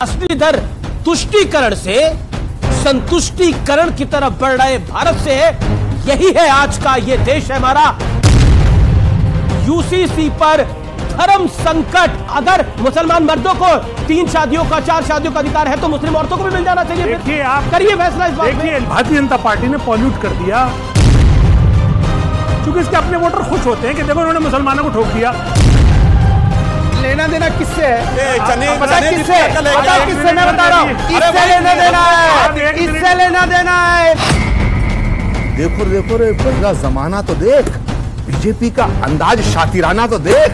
असली दर तुष्टीकरण से संतुष्टीकरण की तरफ बढ़ रहे भारत से यही है आज का ये देश है हमारा। यूसीसी पर धर्म संकट, अगर मुसलमान मर्दों को 3 शादियों का 4 शादियों का अधिकार है तो मुस्लिम औरतों को भी मिल जाना चाहिए। देखिए आप करिए फैसला इस बात में। देखिए भारतीय जनता पार्टी ने पॉल्यूट कर दिया, क्योंकि इसके अपने वोटर खुश होते हैं कि देखो उन्होंने मुसलमानों को ठोक दिया। लेना देना किससे है? पता किससे? पता किससे? मैं बता रहा हूँ, इससे लेना देना है, इससे लेना देना है। देखो देखो रे बदला जमाना तो देख, बीजेपी का अंदाज शातिराना तो देख।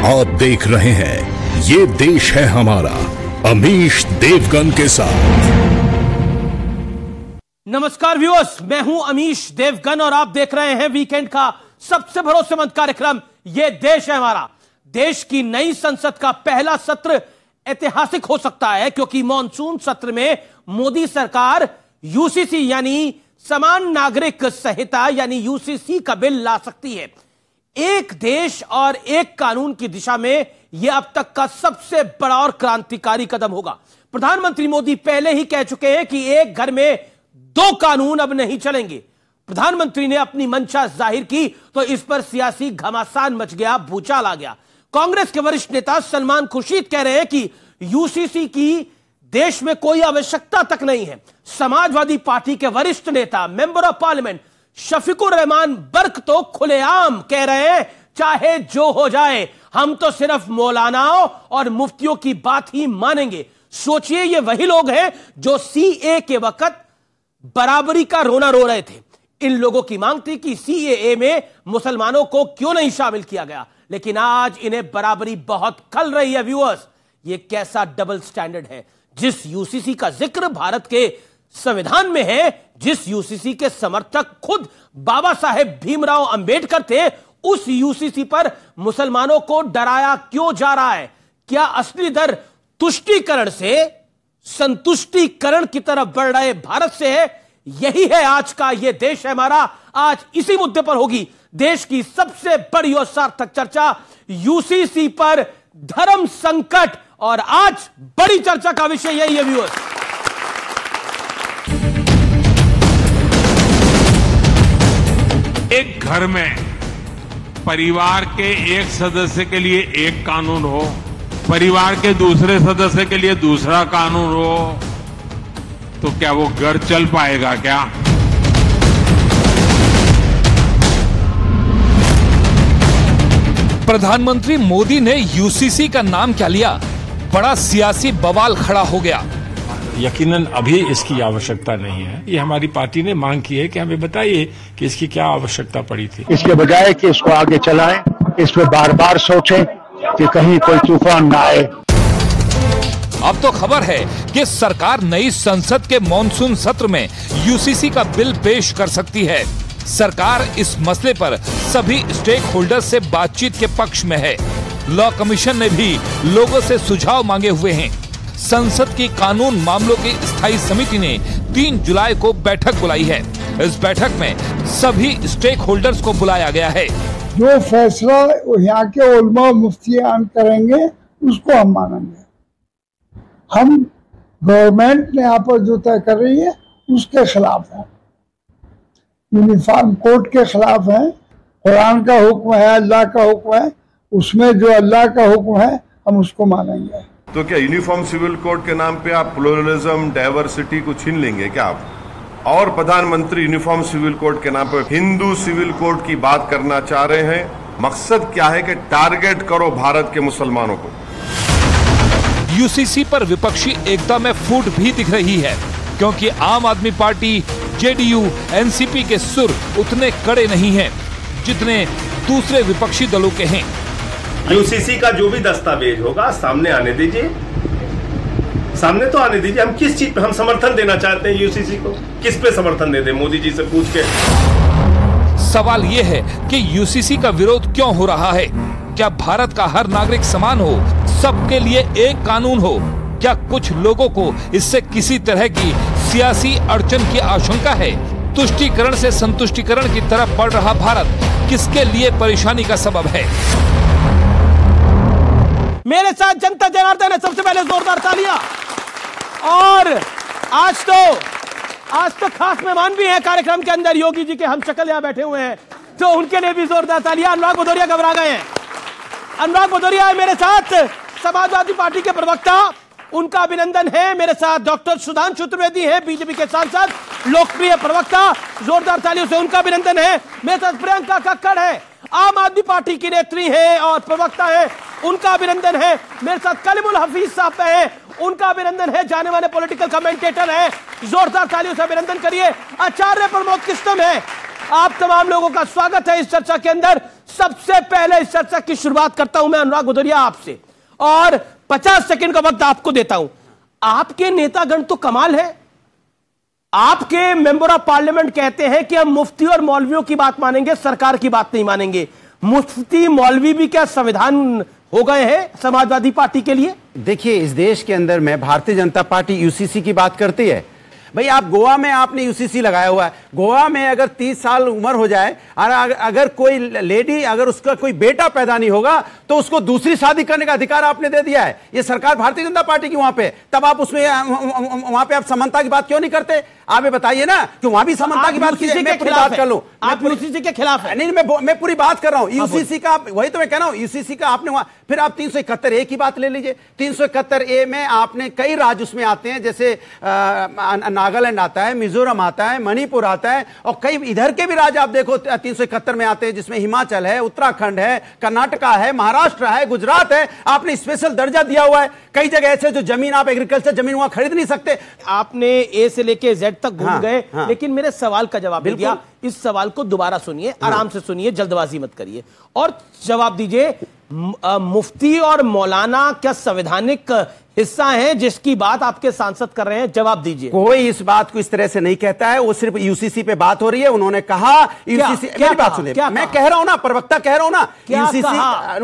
आप देख रहे हैं ये देश है हमारा, अमीश देवगन के साथ। नमस्कार व्यूअर्स, मैं हूं अमीश देवगन और आप देख रहे हैं वीकेंड का सबसे भरोसेमंद कार्यक्रम ये देश है हमारा। देश की नई संसद का पहला सत्र ऐतिहासिक हो सकता है, क्योंकि मॉनसून सत्र में मोदी सरकार यूसीसी यानी समान नागरिक संहिता यानी यूसीसी का बिल ला सकती है। एक देश और एक कानून की दिशा में यह अब तक का सबसे बड़ा और क्रांतिकारी कदम होगा। प्रधानमंत्री मोदी पहले ही कह चुके हैं कि एक घर में 2 कानून अब नहीं चलेंगे। प्रधानमंत्री ने अपनी मंशा जाहिर की तो इस पर सियासी घमासान मच गया, भूचाल आ गया। कांग्रेस के वरिष्ठ नेता सलमान खुर्शीद कह रहे हैं कि यूसीसी की देश में कोई आवश्यकता तक नहीं है। समाजवादी पार्टी के वरिष्ठ नेता member of parliament Shafiqur Rahman Barq तो खुलेआम कह रहे हैं, चाहे जो हो जाए हम तो सिर्फ मौलानाओं और मुफ्तियों की बात ही मानेंगे। सोचिए, ये वही लोग हैं जो सीए के वक्त बराबरी का रोना रो रहे थे। इन लोगों की मांग थी कि सीएए में मुसलमानों को क्यों नहीं शामिल किया गया, लेकिन आज इन्हें बराबरी बहुत खल रही है। व्यूअर्स, ये कैसा डबल स्टैंडर्ड है। जिस यूसीसी का जिक्र भारत के संविधान में है, जिस यूसीसी के समर्थक खुद बाबा साहेब भीमराव अंबेडकर थे, उस यूसीसी पर मुसलमानों को डराया क्यों जा रहा है? क्या असली दर तुष्टीकरण से संतुष्टीकरण की तरफ बढ़ रहे भारत से है? यही है आज का ये देश है हमारा। आज इसी मुद्दे पर होगी देश की सबसे बड़ी और सार्थक चर्चा, यूसीसी पर धर्म संकट। और आज बड़ी चर्चा का विषय यही है व्यूअर्स। एक घर में परिवार के एक सदस्य के लिए एक कानून हो, परिवार के दूसरे सदस्य के लिए दूसरा कानून हो, तो क्या वो घर चल पाएगा क्या? प्रधानमंत्री मोदी ने यूसीसी का नाम क्या लिया, बड़ा सियासी बवाल खड़ा हो गया। यकीनन अभी इसकी आवश्यकता नहीं है। ये हमारी पार्टी ने मांग की है कि हमें बताइए कि इसकी क्या आवश्यकता पड़ी थी। इसके बजाय कि इसको आगे चलाएं, इस पे बार बार सोचें कि कहीं कोई तूफान ना आए। अब तो खबर है कि सरकार नई संसद के मॉनसून सत्र में यूसीसी का बिल पेश कर सकती है। सरकार इस मसले पर सभी स्टेक होल्डर्स से बातचीत के पक्ष में है। लॉ कमीशन ने भी लोगों से सुझाव मांगे हुए हैं। संसद की कानून मामलों की स्थायी समिति ने 3 जुलाई को बैठक बुलाई है। इस बैठक में सभी स्टेक होल्डर्स को बुलाया गया है। जो फैसला यहाँ के उलमा मुफ्तियान करेंगे उसको हम मानेंगे। हम गवर्नमेंट ने यहाँ पर जो तय कर रही है उसके खिलाफ है, यूनिफॉर्म कोड के खिलाफ है। कुरान का हुक्म है, अल्लाह का हुक्म है, उसमें जो अल्लाह का हुक्म है हम उसको मानेंगे। तो क्या यूनिफॉर्म सिविल कोड के नाम पे आप प्लुरलिज्म, डाइवर्सिटी को छीन लेंगे क्या आप? और प्रधानमंत्री यूनिफॉर्म सिविल कोड के नाम पर हिंदू सिविल कोड की बात करना चाह रहे हैं। मकसद क्या है कि टारगेट करो भारत के मुसलमानों को। यूसीसी पर विपक्षी एकता में फूट भी दिख रही है, क्योंकि आम आदमी पार्टी, जेडीयू, एनसीपी के सुर उतने कड़े नहीं हैं जितने दूसरे विपक्षी दलों के हैं। यूसीसी का जो भी दस्तावेज होगा सामने आने दीजिए, सामने तो आने दीजिए। हम किस चीज पे हम समर्थन देना चाहते हैं यूसीसी को, किस पे समर्थन दे दें? मोदी जी से पूछ के। सवाल ये है कि यूसीसी का विरोध क्यों हो रहा है? क्या भारत का हर नागरिक समान हो, सबके लिए एक कानून हो? क्या कुछ लोगों को इससे किसी तरह की सियासी अड़चन की आशंका है। तुष्टीकरण से संतुष्टीकरण की तरफ बढ़ रहा भारत किसके लिए परेशानी का सबब है? मेरे साथ जनता जनार्दन है, सबसे पहले जोरदार तालियां। और आज तो खास मेहमान भी हैं कार्यक्रम के अंदर, योगी जी के हम शक्ल यहां बैठे हुए हैं, तो उनके लिए भी जोरदार तालियां। अनुराग भदौरिया घबरा गए हैं। अनुराग भदौरिया है मेरे साथ, समाजवादी पार्टी के प्रवक्ता, उनका अभिनंदन है। मेरे साथ डॉक्टर सुधांशु त्रिवेदी हैं, बीजेपी के सांसद, लोकप्रिय प्रवक्ता, जोरदार तालियों से उनका अभिनंदन है। मेरे साथ प्रियंका कक्कड़ है, आम आदमी पार्टी की नेत्री है और प्रवक्ता है, उनका अभिनंदन है। मेरे साथ कलीमुल हफीज साहब है, उनका अभिनंदन है, जाने माने पॉलिटिकल कमेंटेटर है, जोरदार तालियों से अभिनंदन करिए। आचार्य प्रमोद किस्टम है, आप तमाम लोगों का स्वागत है इस चर्चा के अंदर। सबसे पहले इस चर्चा की शुरुआत करता हूं मैं अनुराग भदौरिया आपसे, और 50 सेकंड का वक्त आपको देता हूं। आपके नेतागण तो कमाल है, आपके मेंबर ऑफ पार्लियामेंट कहते हैं कि हम मुफ्ती और मौलवियों की बात मानेंगे, सरकार की बात नहीं मानेंगे। मुफ्ती मौलवी भी क्या संविधान हो गए हैं समाजवादी पार्टी के लिए? देखिए, इस देश के अंदर में भारतीय जनता पार्टी यूसीसी की बात करती है। भाई, आप गोवा में आपने यूसीसी लगाया हुआ है। गोवा में अगर 30 साल उम्र हो जाए और अगर कोई लेडी, अगर उसका कोई बेटा पैदा नहीं होगा तो उसको दूसरी शादी करने का अधिकार आपने दे दिया है। ये सरकार भारतीय जनता पार्टी की वहां पे, तब आप उसमें वहां पे आप समानता की बात क्यों नहीं करते? आप ये बताइए ना कि वहां भी समानता की बात कीजिए। मैं पूरी बात कर लूं, आप यूसीसी के खिलाफ है? नहीं, मैं पूरी बात कर रहा हूं यूसीसी का। वही तो मैं कह रहा हूं, यूसीसी का आपने वहां, फिर आप 371A की बात ले लीजिए। 371A में आपने कई राज्य उसमें आते हैं, जैसे नागालैंड आता है, मिजोरम आता है, मणिपुर आता है, और कई इधर के भी राज्य आप देखो 371 में आते हैं, जिसमें हिमाचल है, उत्तराखंड है, कर्नाटका है, महाराष्ट्र है, गुजरात है। आपने स्पेशल दर्जा दिया हुआ है। कई जगह ऐसे जो जमीन, आप एग्रीकल्चर जमीन वहां खरीद नहीं सकते। आपने ए से लेके जेड तक घूम गए, लेकिन मेरे सवाल का जवाब नहीं दिया। इस सवाल को दोबारा सुनिए, आराम से सुनिए, जल्दबाजी मत करिए और जवाब दीजिए। मुफ्ती और मौलाना क्या संवैधानिक हिस्सा है जिसकी बात आपके सांसद कर रहे हैं? जवाब दीजिए। कोई इस बात को इस तरह से नहीं कहता है, वो सिर्फ यूसीसी पे बात हो रही है। उन्होंने कहा यूसीसी, मेरी बात सुनिए, मैं कह रहा हूं ना, प्रवक्ता कह रहा हूं ना, यूसीसी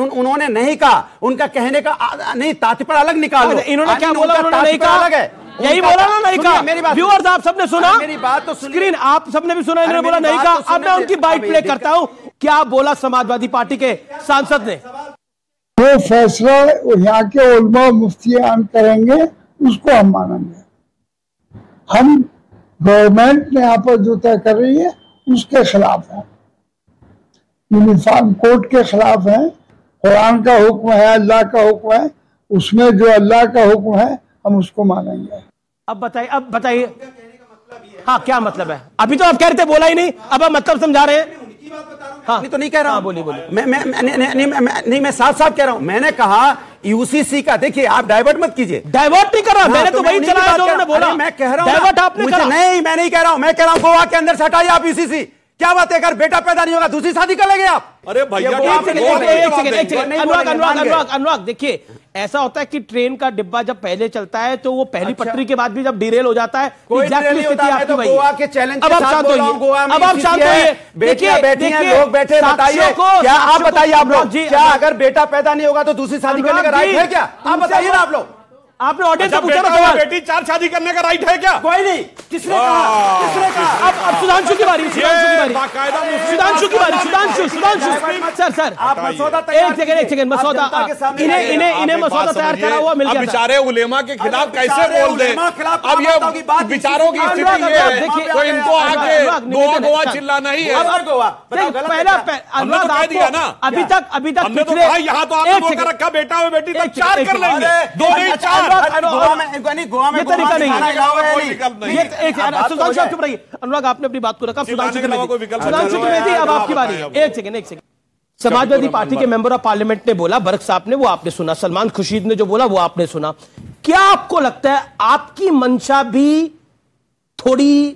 उन्होंने नहीं कहा। उनका कहने का नहीं, तात्पर्य अलग निकाल लो। इन्होंने क्या बोला? उन्होंने नहीं कहा, अलग है, यही बोला ना, नहीं कहा। मेरी बात, व्यूअर्स आप सबने सुना, मेरी बात तो स्क्रीन आप सबने भी सुना, इन्होंने बोला नहीं कहा। अब मैं उनकी बाइट प्ले करता हूं, क्या बोला समाजवादी पार्टी के सांसद ने। जो फैसला यहाँ के उलमा मुफ्तियान करेंगे उसको हम मानेंगे। हम गवर्नमेंट ने यहाँ पर जो तय कर रही है उसके खिलाफ है, यूनिफॉर्म कोड के खिलाफ है। कुरान का हुक्म है, अल्लाह का हुक्म है, उसमें जो अल्लाह का हुक्म है हम उसको मानेंगे। अब बताइए, हाँ क्या मतलब है? अभी तो आप कह रहे थे बोला ही नहीं, अब आप मतलब समझा रहे हैं। हाँ, नहीं तो नहीं कह रहा हूं। बोलिए। मैं साफ साफ कह रहा हूं। मैंने कहा यूसीसी का, देखिए आप डाइवर्ट मत कीजिए। डाइवर्ट नहीं कर रहा, मैंने तो वही चलाया जो उन्होंने बोला। मैं कह रहा हूं डाइवर्ट आपने करा। नहीं, मैं नहीं कह रहा हूं। मैं कह रहा हूं गोवा के अंदर से हटाइए आप यूसीसी। क्या बात है, अगर बेटा पैदा नहीं होगा दूसरी शादी कर लेंगे आप? अरे भैया, अनुराग देखिए, ऐसा होता है कि ट्रेन का डिब्बा जब पहले चलता है तो वो पहली पट्टी के बाद भी जब डिरेल हो जाता है, एग्जैक्टली आपकी वही। गोवा के चैलेंज अब आप शांत होइए, अब आप शांत होइए। बेटियां बैठी हैं, लोग बैठे, बताइए क्या आप बताइए आप लोग, क्या अगर बेटा पैदा नहीं होगा तो दूसरी शादी करने का राइट है क्या? आप बताइए ना आप लोग। आपने ऑडियंस से पूछा ना सवाल, बेटी 4 शादी करने का राइट है क्या? कोई नहीं। किसने कहा? किसने कहा? अब सुधांशु की बारी, सर आप मसौदा तैयार, एक सेकंड मसौदा, इन्हें मसौदा तैयार करा हुआ मिल गया। बेचारे उलेमा के खिलाफ कैसे बोल दे? अब ये विचारों की स्थिति ये है, तो इनको आके गोवा चिल्लाना ही है। पहला अनुराग आपको अभी तक हमने तो कहा यहाँ तो आपने बोल कर रखा बेटा और बेटी तब 4 कर लेंगे, 2 नहीं 4। गोवा में तरीका नहीं है। सुधांशु आप चुप रहिए। अनुराग आपने अपनी बात को रखा। सुधांशु त्रिवेदी, अब आपकी बारी। एक सेकंड। समाजवादी पार्टी के मेंबर ऑफ पार्लियामेंट ने बोला, बर्क साहब ने, वो आपने सुना। सलमान खुर्शीद ने जो बोला वो आपने सुना। क्या आपको लगता है आपकी मंशा भी थोड़ी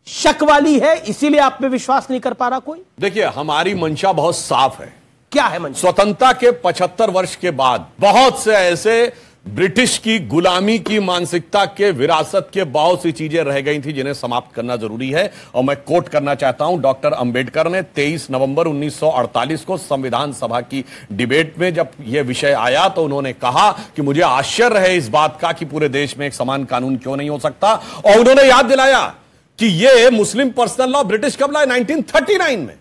शक वाली है, इसीलिए आप पे विश्वास नहीं कर पा रहा कोई? देखिए, हमारी मंशा बहुत साफ है। क्या है मंशा? स्वतंत्रता के 75 वर्ष के बाद बहुत से ऐसे ब्रिटिश की गुलामी की मानसिकता के विरासत के बहुत सी चीजें रह गई थी जिन्हें समाप्त करना जरूरी है। और मैं कोट करना चाहता हूं, डॉक्टर अंबेडकर ने 23 नवंबर 1948 को संविधान सभा की डिबेट में जब यह विषय आया तो उन्होंने कहा कि मुझे आश्चर्य है इस बात का कि पूरे देश में एक समान कानून क्यों नहीं हो सकता। और उन्होंने याद दिलाया कि यह मुस्लिम पर्सनल लॉ ब्रिटिश कब लाए, 1939 में।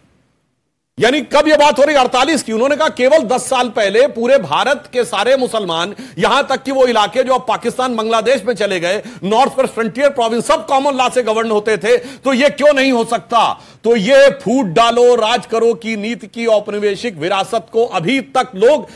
यानी कब यह बात हो रही, 48 की। उन्होंने कहा केवल 10 साल पहले पूरे भारत के सारे मुसलमान, यहां तक कि वो इलाके जो अब पाकिस्तान बांग्लादेश में चले गए, नॉर्थ वेस्ट फ्रंटियर प्रोविंस, सब कॉमन लॉ से गवर्न होते थे। तो यह क्यों नहीं हो सकता? तो यह फूट डालो राज करो की नीति की औपनिवेशिक विरासत को अभी तक लोग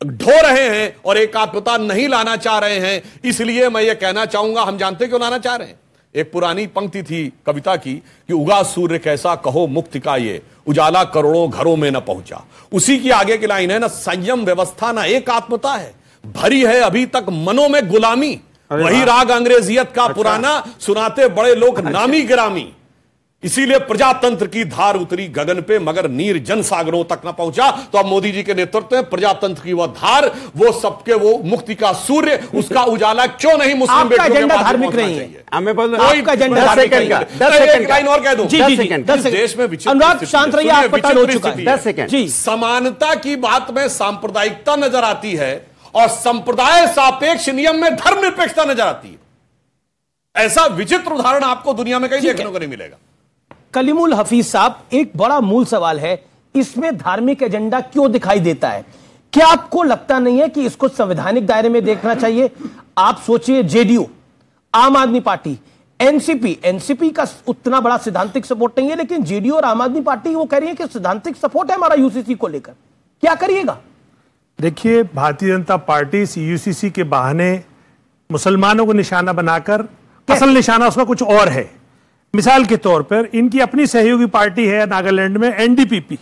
ढो रहे हैं और एकात्मता नहीं लाना चाह रहे हैं। इसलिए मैं यह कहना चाहूंगा, हम जानते क्यों लाना चाह रहे हैं। एक पुरानी पंक्ति थी कविता की कि उगा सूर्य कैसा कहो मुक्ति का ये, उजाला करोड़ों घरों में न पहुंचा। उसी की आगे की लाइन है ना, संयम व्यवस्था ना एकात्मता है, भरी है अभी तक मनों में गुलामी। वही राग अंग्रेजियत का पुराना सुनाते बड़े लोग नामी गिरामी। इसीलिए प्रजातंत्र की धार उतरी गगन पे मगर नीर जन सागरों तक न पहुंचा। तो अब मोदी जी के नेतृत्व में प्रजातंत्र की वह धार, वो सबके वो मुक्ति का सूर्य, उसका उजाला क्यों नहीं मुस्लिम बेटियों के पास धार्मिक नहीं है? हमें बोल आपका एजेंडा धार्मिक नहीं है। 10 सेकंड लाइन और कह दूं, 10 सेकंड। देश में अनुराग शांत रहिए, आपका टाइम हो चुका है। 10 सेकंड। समानता की बात में सांप्रदायिकता नजर आती है और संप्रदाय सापेक्ष नियम में धर्मनिरपेक्षता नजर आती है। ऐसा विचित्र उदाहरण आपको दुनिया में कहीं देखने को नहीं मिलेगा। कलीमुल हफीज साहब, एक बड़ा मूल सवाल है, इसमें धार्मिक एजेंडा क्यों दिखाई देता है? क्या आपको लगता नहीं है कि इसको संवैधानिक दायरे में देखना चाहिए? आप सोचिए, जेडीयू, आम आदमी पार्टी, एनसीपी का उतना बड़ा सिद्धांतिक सपोर्ट नहीं है, लेकिन जेडीयू और आम आदमी पार्टी वो कह रही है कि सिद्धांतिक सपोर्ट है हमारा यूसीसी को लेकर। क्या करिएगा? देखिए, भारतीय जनता पार्टी इस यूसीसी के बहाने मुसलमानों को निशाना बनाकर, असल निशाना उसका कुछ और है। मिसाल के तौर पर इनकी अपनी सहयोगी पार्टी है नागालैंड में, एनडीपीपी,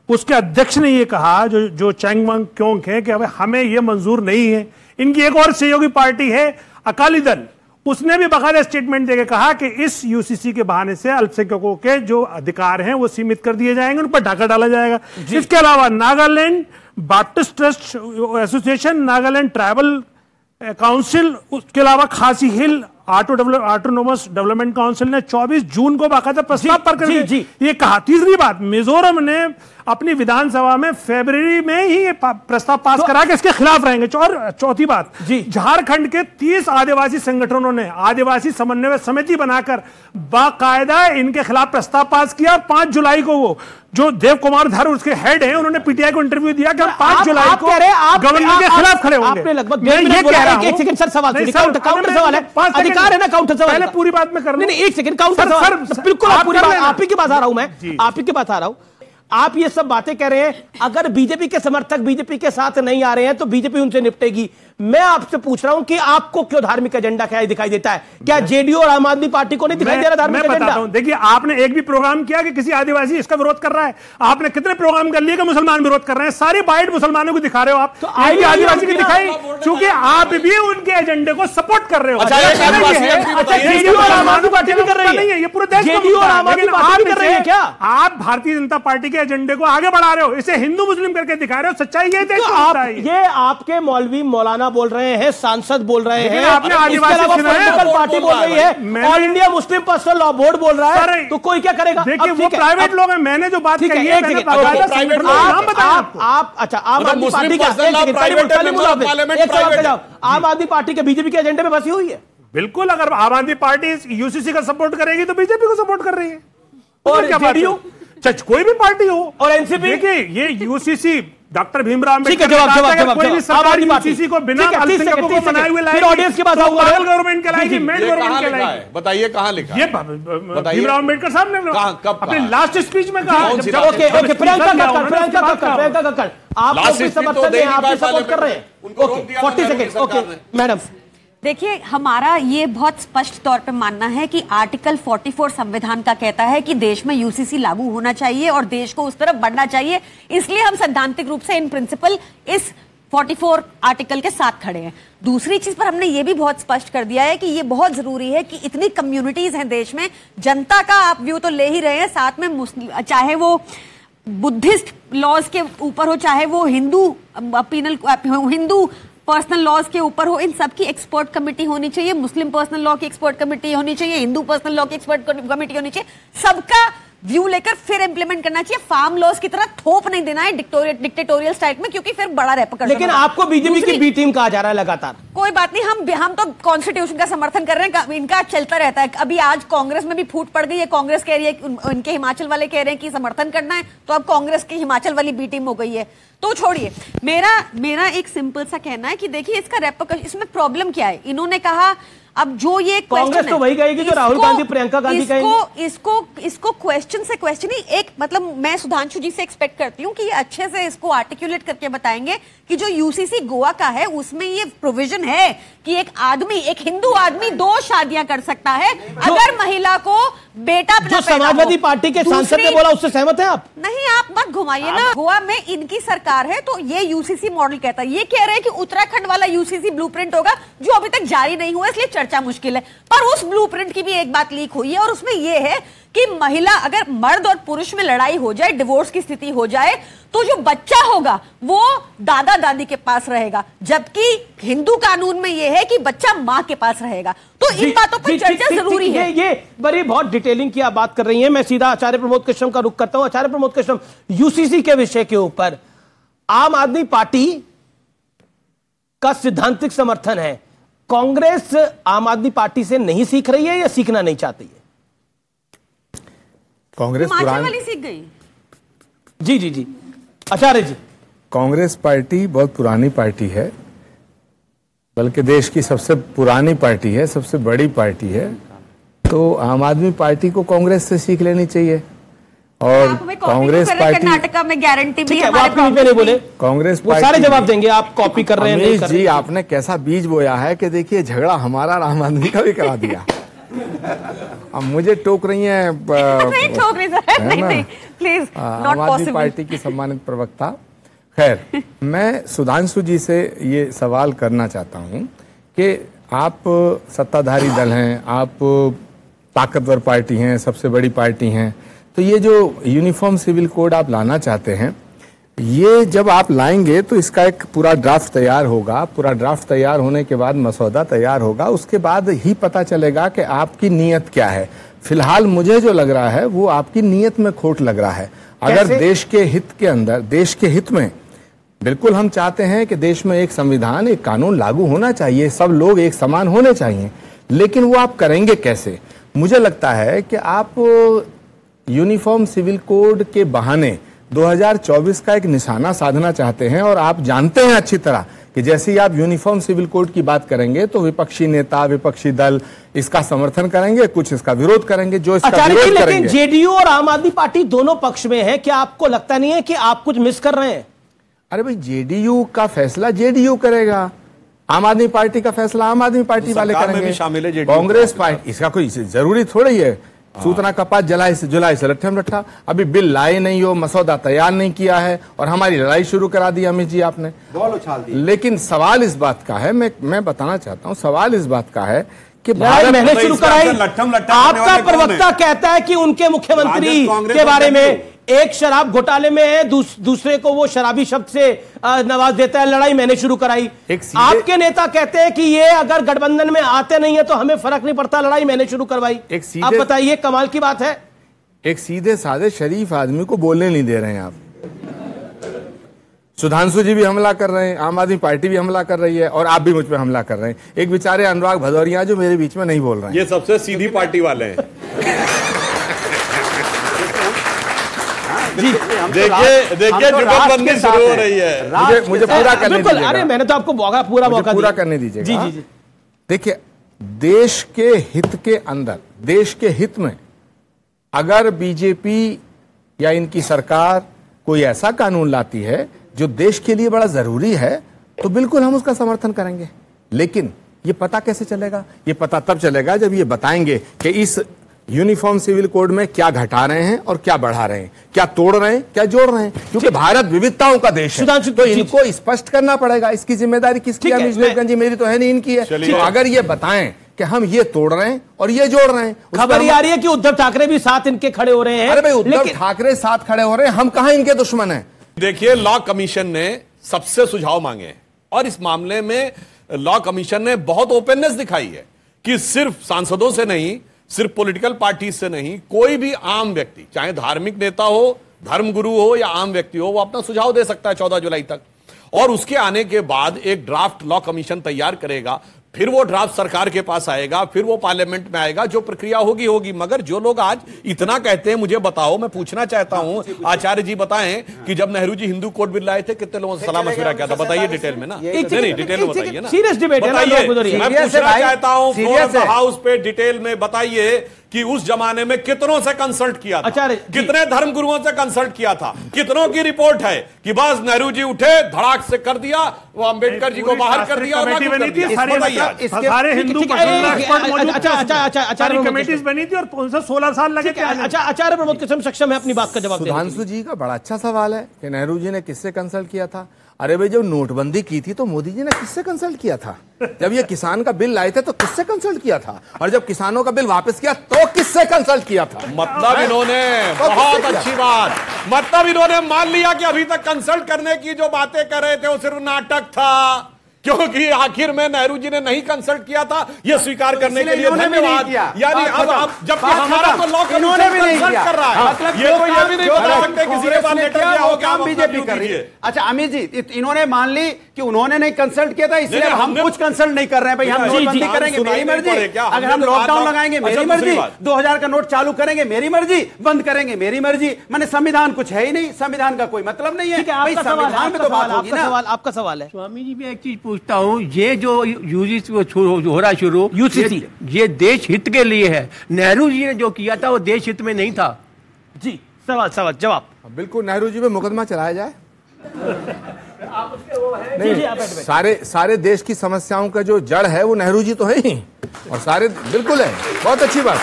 उसके अध्यक्ष ने यह कहा, जो चैंगमंग क्योंग है, कि हमें यह मंजूर नहीं है। इनकी एक और सहयोगी पार्टी है अकाली दल, उसने भी बाकायदा स्टेटमेंट देकर कहा कि इस यूसीसी के बहाने से अल्पसंख्यकों के जो अधिकार हैं वो सीमित कर दिए जाएंगे, उन पर डाका डाला जाएगा। इसके अलावा Nagaland Baptist trust association, Nagaland tribal council, उसके अलावा खासी हिल ऑटोनोमस डेवलपमेंट काउंसिल ने 24 जून को बाकायदा प्रस्ताव पर कर ये कहा। तीसरी बात, मिजोरम ने अपनी विधानसभा में फरवरी में ही ये प्रस्ताव पास करा कि इसके खिलाफ रहेंगे। और चौथी बात, झारखंड के 30 आदिवासी संगठनों ने आदिवासी समन्वय समिति बनाकर बाकायदा इनके खिलाफ प्रस्ताव पास किया। 5 जुलाई को वो जो देव कुमार धर उसके हेड हैं, उन्होंने पीटीआई को इंटरव्यू दिया कि हम 5 जुलाई को गवर्नमेंट के खिलाफ खड़े होंगे। आपने लगभग मैं ये कह रहा हूं, एक सेकंड सर, सवाल काउंटर सवाल है, अधिकार है ना काउंटर सवाल। पहले पूरी बात में करना, नहीं एक सेकंड, काउंटर सवाल बिल्कुल आप ही के पास आ रहा हूं मैं, आप ही के पास आ रहा हूं। आप ये सब बातें कह रहे हैं, अगर बीजेपी के समर्थक बीजेपी के साथ नहीं आ रहे हैं तो बीजेपी उनसे निपटेगी। मैं आपसे पूछ रहा हूं कि आपको क्यों धार्मिक एजेंडा क्या दिखाई देता है? क्या जेडीयू और आम आदमी पार्टी को नहीं दिखाई दे रहा धार्मिक एजेंडा? देखिए, आपने एक भी प्रोग्राम किया कि किसी आदिवासी इसका विरोध कर रहा है? आपने कितने प्रोग्राम कर लिए कि मुसलमान विरोध कर रहे हैं? सारी बाइट मुसलमानों को दिखा रहे हो आप, तो आदिवासी की दिखाई, क्योंकि आप भी उनके एजेंडे को सपोर्ट कर रहे हो। जेडीयू और आम आदमी पार्टी भी कर रही है, ये पूरे देश जेडीयू और आम आदमी पार्टी भी कर रही है। क्या आप भारतीय जनता पार्टी के एजेंडे को आगे बढ़ा रहे हो? इसे हिंदू मुस्लिम करके दिखा रहे हो? सच्चाई ये आपके मौलवी मौलाना बोल रहे हैं, सांसद बोल रहे हैं, आपने आदिवासी पॉलिटिकल पार्टी बोल रही है, all India Muslim personal law board बोल रहा है, तो कोई क्या करेगा? देखिए, वो प्राइवेट लोग हैं, मैंने जो बात कही है, आप अच्छा आम आदमी पार्टी का आम आदमी पार्टी के बीजेपी के एजेंडे में फंसी हुई है। बिल्कुल, अगर आम आदमी पार्टी यूसीसी का सपोर्ट करेगी तो बीजेपी को सपोर्ट कर रही है। और जेडीयू, कोई भी पार्टी हो, और एनसीपी, देखिए ये यूसीसी डॉक्टर भीमराव अम्बेडकर कोई भी सरकार यूसीसी को बिना अल्पसंख्यकों को बनाए हुए लाएगी, ऑडियंस के पास आऊंगा, गवर्नमेंट कहलाएगी, मेड गवर्नमेंट कहलाएगी। बताइए कहां लिखा? ये भीमराव अम्बेडकर साहब ने अपने लास्ट स्पीच में कहा। ओके, प्रियंका कक्कड़, आप समर्थन हैं, आप सपोर्ट कर रहे हैं। Okay, 40 second. ओके मैडम, देखिए, हमारा ये बहुत स्पष्ट तौर पे मानना है कि आर्टिकल 44 संविधान का कहता है कि देश में यूसीसी लागू होना चाहिए और देश को उस तरफ बढ़ना चाहिए। इसलिए हम सैद्धांतिक रूप से इन प्रिंसिपल इस 44 आर्टिकल के साथ खड़े हैं। दूसरी चीज पर हमने ये भी बहुत स्पष्ट कर दिया है कि ये बहुत जरूरी है कि इतनी कम्युनिटीज हैं देश में, जनता का आप व्यू तो ले ही रहे हैं, साथ में मुस्लिम, चाहे वो बुद्धिस्ट लॉज के ऊपर हो, चाहे वो हिंदू पर्सनल लॉज के ऊपर हो, इन सब की एक्सपर्ट कमेटी होनी चाहिए, मुस्लिम पर्सनल लॉ की एक्सपर्ट कमेटी होनी चाहिए, हिंदू पर्सनल लॉ की एक्सपर्ट कमेटी होनी चाहिए, सबका व्यू लेकर फिर इंप्लीमेंट करना चाहिए। फार्म लॉज की तरह थोप नहीं देना है डिक्टेटोरियल स्टाइल में, क्योंकि फिर बड़ा रेपकड़। लेकिन आपको बीजेपी की बी टीम कहा जा रहा है लगातार। कोई बात नहीं, हम तो कॉन्स्टिट्यूशन का समर्थन कर रहे हैं, इनका चलता रहता है। अभी आज कांग्रेस में भी फूट पड़ गई है, कांग्रेस कह रही है, उनके हिमाचल वाले कह रहे हैं कि समर्थन करना है, तो अब कांग्रेस की हिमाचल वाली बी टीम हो गई है। तो छोड़िए, मेरा एक सिंपल सा कहना है कि देखिए इसका रेपकड़, इसमें प्रॉब्लम क्या है। इन्होंने कहा अब जो ये कांग्रेस तो वही कहेगी जो राहुल गांधी प्रियंका गांधी कहेंगे। इसको क्वेश्चन से क्वेश्चन ही एक, मतलब मैं सुधांशु जी से एक्सपेक्ट करती हूँ कि ये अच्छे से इसको आर्टिकुलेट करके बताएंगे कि जो यूसीसी गोवा का है उसमें ये प्रोविजन है कि एक हिंदू आदमी 2 शादियां कर सकता है अगर महिला को बेटा जो समाजवादी पार्टी के सांसद ने बोला उससे सहमत है आप? नहीं, आप मत घुमाइए ना। गोवा में इनकी सरकार है तो ये यूसीसी मॉडल कहता है। ये कह रहे हैं कि उत्तराखंड वाला यूसीसी ब्लूप्रिंट होगा जो अभी तक जारी नहीं हुआ, इसलिए चर्चा मुश्किल है। पर उस ब्लूप्रिंट की भी एक बात लीक हुई है और उसमें यह है कि महिला, अगर मर्द और पुरुष में लड़ाई हो जाए, डिवोर्स की स्थिति हो जाए, तो जो बच्चा होगा वो दादा दादी के पास रहेगा, जबकि हिंदू कानून में यह है कि बच्चा मां के पास रहेगा। तो इन बातों पर चर्चा जरूरी है। ये बड़ी बहुत डिटेलिंग की आप बात कर रही हैं। मैं सीधा आचार्य प्रमोद कृष्णम का रुख करता हूं। आचार्य प्रमोद कृष्णम, यूसीसी के विषय के ऊपर आम आदमी पार्टी का सिद्धांतिक समर्थन है, कांग्रेस आम आदमी पार्टी से नहीं सीख रही है या सीखना नहीं चाहती है? कांग्रेस वाली सीख गई। जी जी जी आचार्य जी, कांग्रेस पार्टी बहुत पुरानी पार्टी है, बल्कि देश की सबसे पुरानी पार्टी है, सबसे बड़ी पार्टी है। तो आम आदमी पार्टी को कांग्रेस से सीख लेनी चाहिए। और कांग्रेस पार्टी कर्नाटका में गारंटी भी है, नहीं बोले कांग्रेस वो सारे जवाब देंगे, आप कॉपी कर रहे हैं। अमीश जी, आपने कैसा बीज बोया है कि देखिए झगड़ा हमारा आम आदमी का भी करा दिया। अब मुझे टोक रही हैं, नहीं टोक रही सर, नहीं प्लीज, आम आदमी पार्टी की सम्मानित प्रवक्ता। खैर, मैं सुधांशु जी से ये सवाल करना चाहता हूं कि आप सत्ताधारी दल हैं, आप ताकतवर पार्टी हैं, सबसे बड़ी पार्टी हैं, तो ये जो यूनिफॉर्म सिविल कोड आप लाना चाहते हैं, ये जब आप लाएंगे तो इसका एक पूरा ड्राफ्ट तैयार होगा। पूरा ड्राफ्ट तैयार होने के बाद मसौदा तैयार होगा, उसके बाद ही पता चलेगा कि आपकी नीयत क्या है। फिलहाल मुझे जो लग रहा है वो आपकी नीयत में खोट लग रहा है। अगर देश के हित के अंदर, देश के हित में, बिल्कुल हम चाहते हैं कि देश में एक संविधान, एक कानून लागू होना चाहिए, सब लोग एक समान होने चाहिए, लेकिन वो आप करेंगे कैसे? मुझे लगता है कि आप यूनिफॉर्म सिविल कोड के बहाने 2024 का एक निशाना साधना चाहते हैं। और आप जानते हैं अच्छी तरह कि जैसे ही आप यूनिफॉर्म सिविल कोड की बात करेंगे तो विपक्षी नेता, विपक्षी दल इसका समर्थन करेंगे, कुछ इसका विरोध करेंगे। जो इसका विरोध करेंगे, लेकिन जेडीयू और आम आदमी पार्टी दोनों पक्ष में है, क्या आपको लगता नहीं है कि आप कुछ मिस कर रहे हैं? अरे भाई, जेडीयू का फैसला जेडीयू करेगा, आम आदमी पार्टी का फैसला आम आदमी पार्टी वाले करेंगे, कांग्रेस पार्टी, इसका कोई जरूरी थोड़ी है। सूचना कपात जुलाई से लट्ठम लट्ठा, अभी बिल लाए नहीं हो, मसौदा तैयार नहीं किया है और हमारी लड़ाई शुरू करा दी अमित जी आपने, बॉल उछाल दी। लेकिन सवाल इस बात का है, मैं बताना चाहता हूं, सवाल इस बात का है कि भारत मैंने शुरू कराई। आपका प्रवक्ता कहता है कि उनके मुख्यमंत्री के बारे में एक शराब घोटाले में है, दूसरे को वो शराबी शब्द से नवाज देता है, लड़ाई मैंने शुरू कराई। आपके नेता कहते हैं कि ये अगर गठबंधन में आते नहीं है तो हमें फर्क नहीं पड़ता, लड़ाई मैंने शुरू करवाई। आप बताइए, कमाल की बात है। एक सीधे साधे शरीफ आदमी को बोलने नहीं दे रहे हैं आप। सुधांशु जी भी हमला कर रहे हैं, आम आदमी पार्टी भी हमला कर रही है और आप भी मुझ पर हमला कर रहे हैं। एक बेचारे अनुराग भदौरिया जो मेरे बीच में नहीं बोल रहे हैं, ये सबसे सीधी पार्टी वाले हैं। देखिए जुगलबंदी शुरू हो रही है। मुझे पूरा करने दीजिएगा। अरे मैंने तो आपको पूरा मौका पूरा करने दीजिएगा। जी जी जी। देखिए, देश के हित के अंदर, देश के हित में अगर बीजेपी या इनकी सरकार कोई ऐसा कानून लाती है जो देश के लिए बड़ा जरूरी है, तो बिल्कुल हम उसका समर्थन करेंगे। लेकिन ये पता कैसे चलेगा? ये पता तब चलेगा जब ये बताएंगे कि इस यूनिफॉर्म सिविल कोड में क्या घटा रहे हैं और क्या बढ़ा रहे हैं, क्या तोड़ रहे हैं, क्या जोड़ रहे हैं, क्योंकि भारत विविधताओं का देश है। तो इनको स्पष्ट करना पड़ेगा। इसकी जिम्मेदारी किसकी है? अमित देवगन जी, मेरी तो है नहीं, इनकी है। तो अगर ये बताएं कि हम ये तोड़ रहे हैं और ये जोड़ रहे हैं, खबर ये आ रही है कि उद्धव ठाकरे भी साथ इनके खड़े हो रहे हैं। अरे भाई, उद्धव ठाकरे साथ खड़े हो रहे हैं, हम कहां इनके दुश्मन हैं? देखिए, लॉ कमीशन ने सबसे सुझाव मांगे, और इस मामले में लॉ कमीशन ने बहुत ओपननेस दिखाई है कि सिर्फ सांसदों से नहीं, सिर्फ पॉलिटिकल पार्टी से नहीं, कोई भी आम व्यक्ति, चाहे धार्मिक नेता हो, धर्मगुरु हो या आम व्यक्ति हो, वो अपना सुझाव दे सकता है 14 जुलाई तक। और उसके आने के बाद एक ड्राफ्ट लॉ कमीशन तैयार करेगा, फिर वो ड्राफ्ट सरकार के पास आएगा, फिर वो पार्लियामेंट में आएगा, जो प्रक्रिया होगी। मगर जो लोग आज इतना कहते हैं, मुझे बताओ, मैं पूछना चाहता हूं, आचार्य जी बताएं कि जब नेहरू जी हिंदू कोड बिल लाए थे, कितने लोगों से सलाह मशविरा किया था? बताइए डिटेल में ना। नहीं, डिटेल में बताइए ना। सीरियस डिबेट है, मैं पूछना चाहता हूं फ्लोर हाउस पे डिटेल में बताइए कि उस जमाने में कितनों से कंसल्ट किया था, कितने धर्म गुरुओं से कंसल्ट किया था, कितनों की रिपोर्ट है कि बस नेहरू जी उठे, धड़ाक से कर दिया, वो अंबेडकर जी को बाहर कर दिया और लागू कर दिया। सारे हिंदू कमेटीज बनी थी और 16 साल लगे थे। अच्छा, आचार्य प्रमोद किस्म सक्षम है अपनी बात का जवाब देने। सुधांशु जी का बड़ा अच्छा सवाल है कि नेहरू जी ने किससे कंसल्ट किया था। अरे भाई, जब नोटबंदी की थी तो मोदी जी ने किससे कंसल्ट किया था? जब ये किसान का बिल लाए थे तो किससे कंसल्ट किया था? और जब किसानों का बिल वापस किया तो किससे कंसल्ट किया था? मतलब इन्होंने बहुत अच्छी बात, मतलब इन्होंने मान लिया कि अभी तक कंसल्ट करने की जो बातें कर रहे थे वो सिर्फ नाटक था, क्योंकि आखिर में नेहरू जी ने नहीं कंसल्ट किया था। यह स्वीकार करने के लिए धन्यवाद। यानी अब जबकि हमारा तो लॉ कमीशन कंसल्ट कर रहा है, मतलब ये तो ये भी नहीं बता सकते किसी के पास लेटर क्या हो, काम बीजेपी कर रही है। अच्छा अमित जी, इन्होंने मान ली कि उन्होंने नहीं कंसल्ट किया था, इसलिए हम कुछ कंसल्ट नहीं कर रहे हैं। भाई हम नोटबंदी करेंगे, मेरी मर्जी। अगर हम लॉकडाउन लगाएंगे, मेरी मर्जी। 2000 का नोट चालू करेंगे, मेरी मर्जी। बंद करेंगे, मेरी मर्जी। मैंने संविधान कुछ है ही नहीं, संविधान का कोई मतलब नहीं है। संविधान में तो बात होगी ना। आपका सवाल है स्वामी जी, मैं एक चीज पूछता हूँ, ये जो यूजीसी हो रहा शुरू, यूसीसी, ये देश हित के लिए है। नेहरू जी ने जो किया था वो देश हित में नहीं था। जी, सवाल जवाब। बिल्कुल, नेहरू जी पे मुकदमा चलाया जाए। नहीं, सारे देश की समस्याओं का जो जड़ है वो नेहरू जी तो है ही, और सारे बिल्कुल है। बहुत अच्छी बात।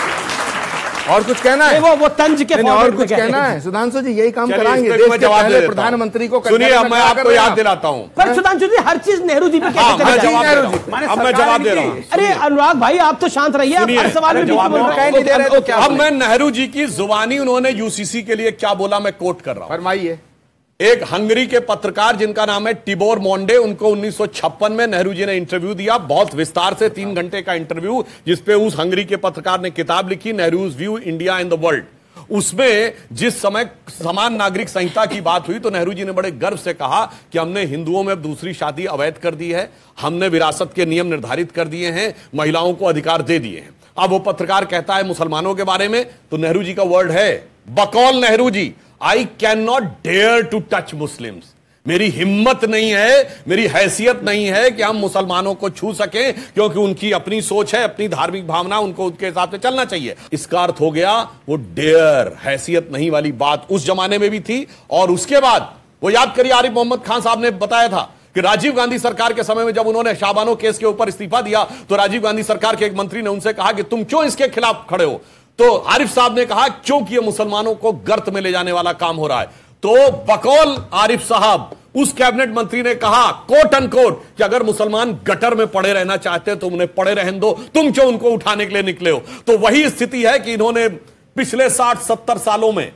और कुछ कहना है? वो तंज के और कुछ कहना है? सुधांशु जी यही काम कराएंगे देश के पहले प्रधानमंत्री को। सुनिए, मैं आपको याद दिलाता हूं। पर सुधांशु जी, हर चीज नेहरू जी पे कैसे? अब मैं जवाब दे रहा हूं। अरे अनुराग भाई, आप तो शांत रहिए, हर सवाल में जवाब नहीं दे रहे। अब मैं नेहरू जी की जुबानी उन्होंने यूसीसी के लिए क्या बोला मैं कोट कर रहा हूं। फरमाइए। एक हंगरी के पत्रकार जिनका नाम है टिबोर मोंडे, उनको 1956 में नेहरू जी ने इंटरव्यू दिया, बहुत विस्तार से 3 घंटे का इंटरव्यू, जिसपे उस हंगरी के पत्रकार ने किताब लिखी, Nehru's view India in the world. उसमें जिस समय समान नागरिक संहिता की बात हुई तो नेहरू जी ने बड़े गर्व से कहा कि हमने हिंदुओं में दूसरी शादी अवैध कर दी है, हमने विरासत के नियम निर्धारित कर दिए हैं, महिलाओं को अधिकार दे दिए हैं। अब वो पत्रकार कहता है मुसलमानों के बारे में, तो नेहरू जी का वर्ड है, बकौल Nehru ji, I can not dare to touch Muslims. मेरी हिम्मत नहीं है, मेरी हैसियत नहीं है कि हम मुसलमानों को छू सकें, क्योंकि उनकी अपनी सोच है, अपनी धार्मिक भावना, उनको उसके हिसाब से चलना चाहिए। इसका अर्थ हो गया वो डेयर, हैसियत नहीं वाली बात उस जमाने में भी थी। और उसके बाद वो याद करिए, आरिफ मोहम्मद खान साहब ने बताया था कि राजीव गांधी सरकार के समय में जब उन्होंने शाबानो केस के ऊपर इस्तीफा दिया तो राजीव गांधी सरकार के एक मंत्री ने उनसे कहा कि तुम क्यों इसके खिलाफ खड़े हो? तो आरिफ साहब ने कहा क्योंकि ये मुसलमानों को गर्त में ले जाने वाला काम हो रहा है। तो बकौल आरिफ साहब, उस कैबिनेट मंत्री ने कहा कोट एंड कोट कि अगर मुसलमान गटर में पड़े रहना चाहते हैं तो उन्हें पड़े रहने दो, तुम क्यों उनको उठाने के लिए निकले हो? तो वही स्थिति है कि इन्होंने पिछले 60-70 सालों में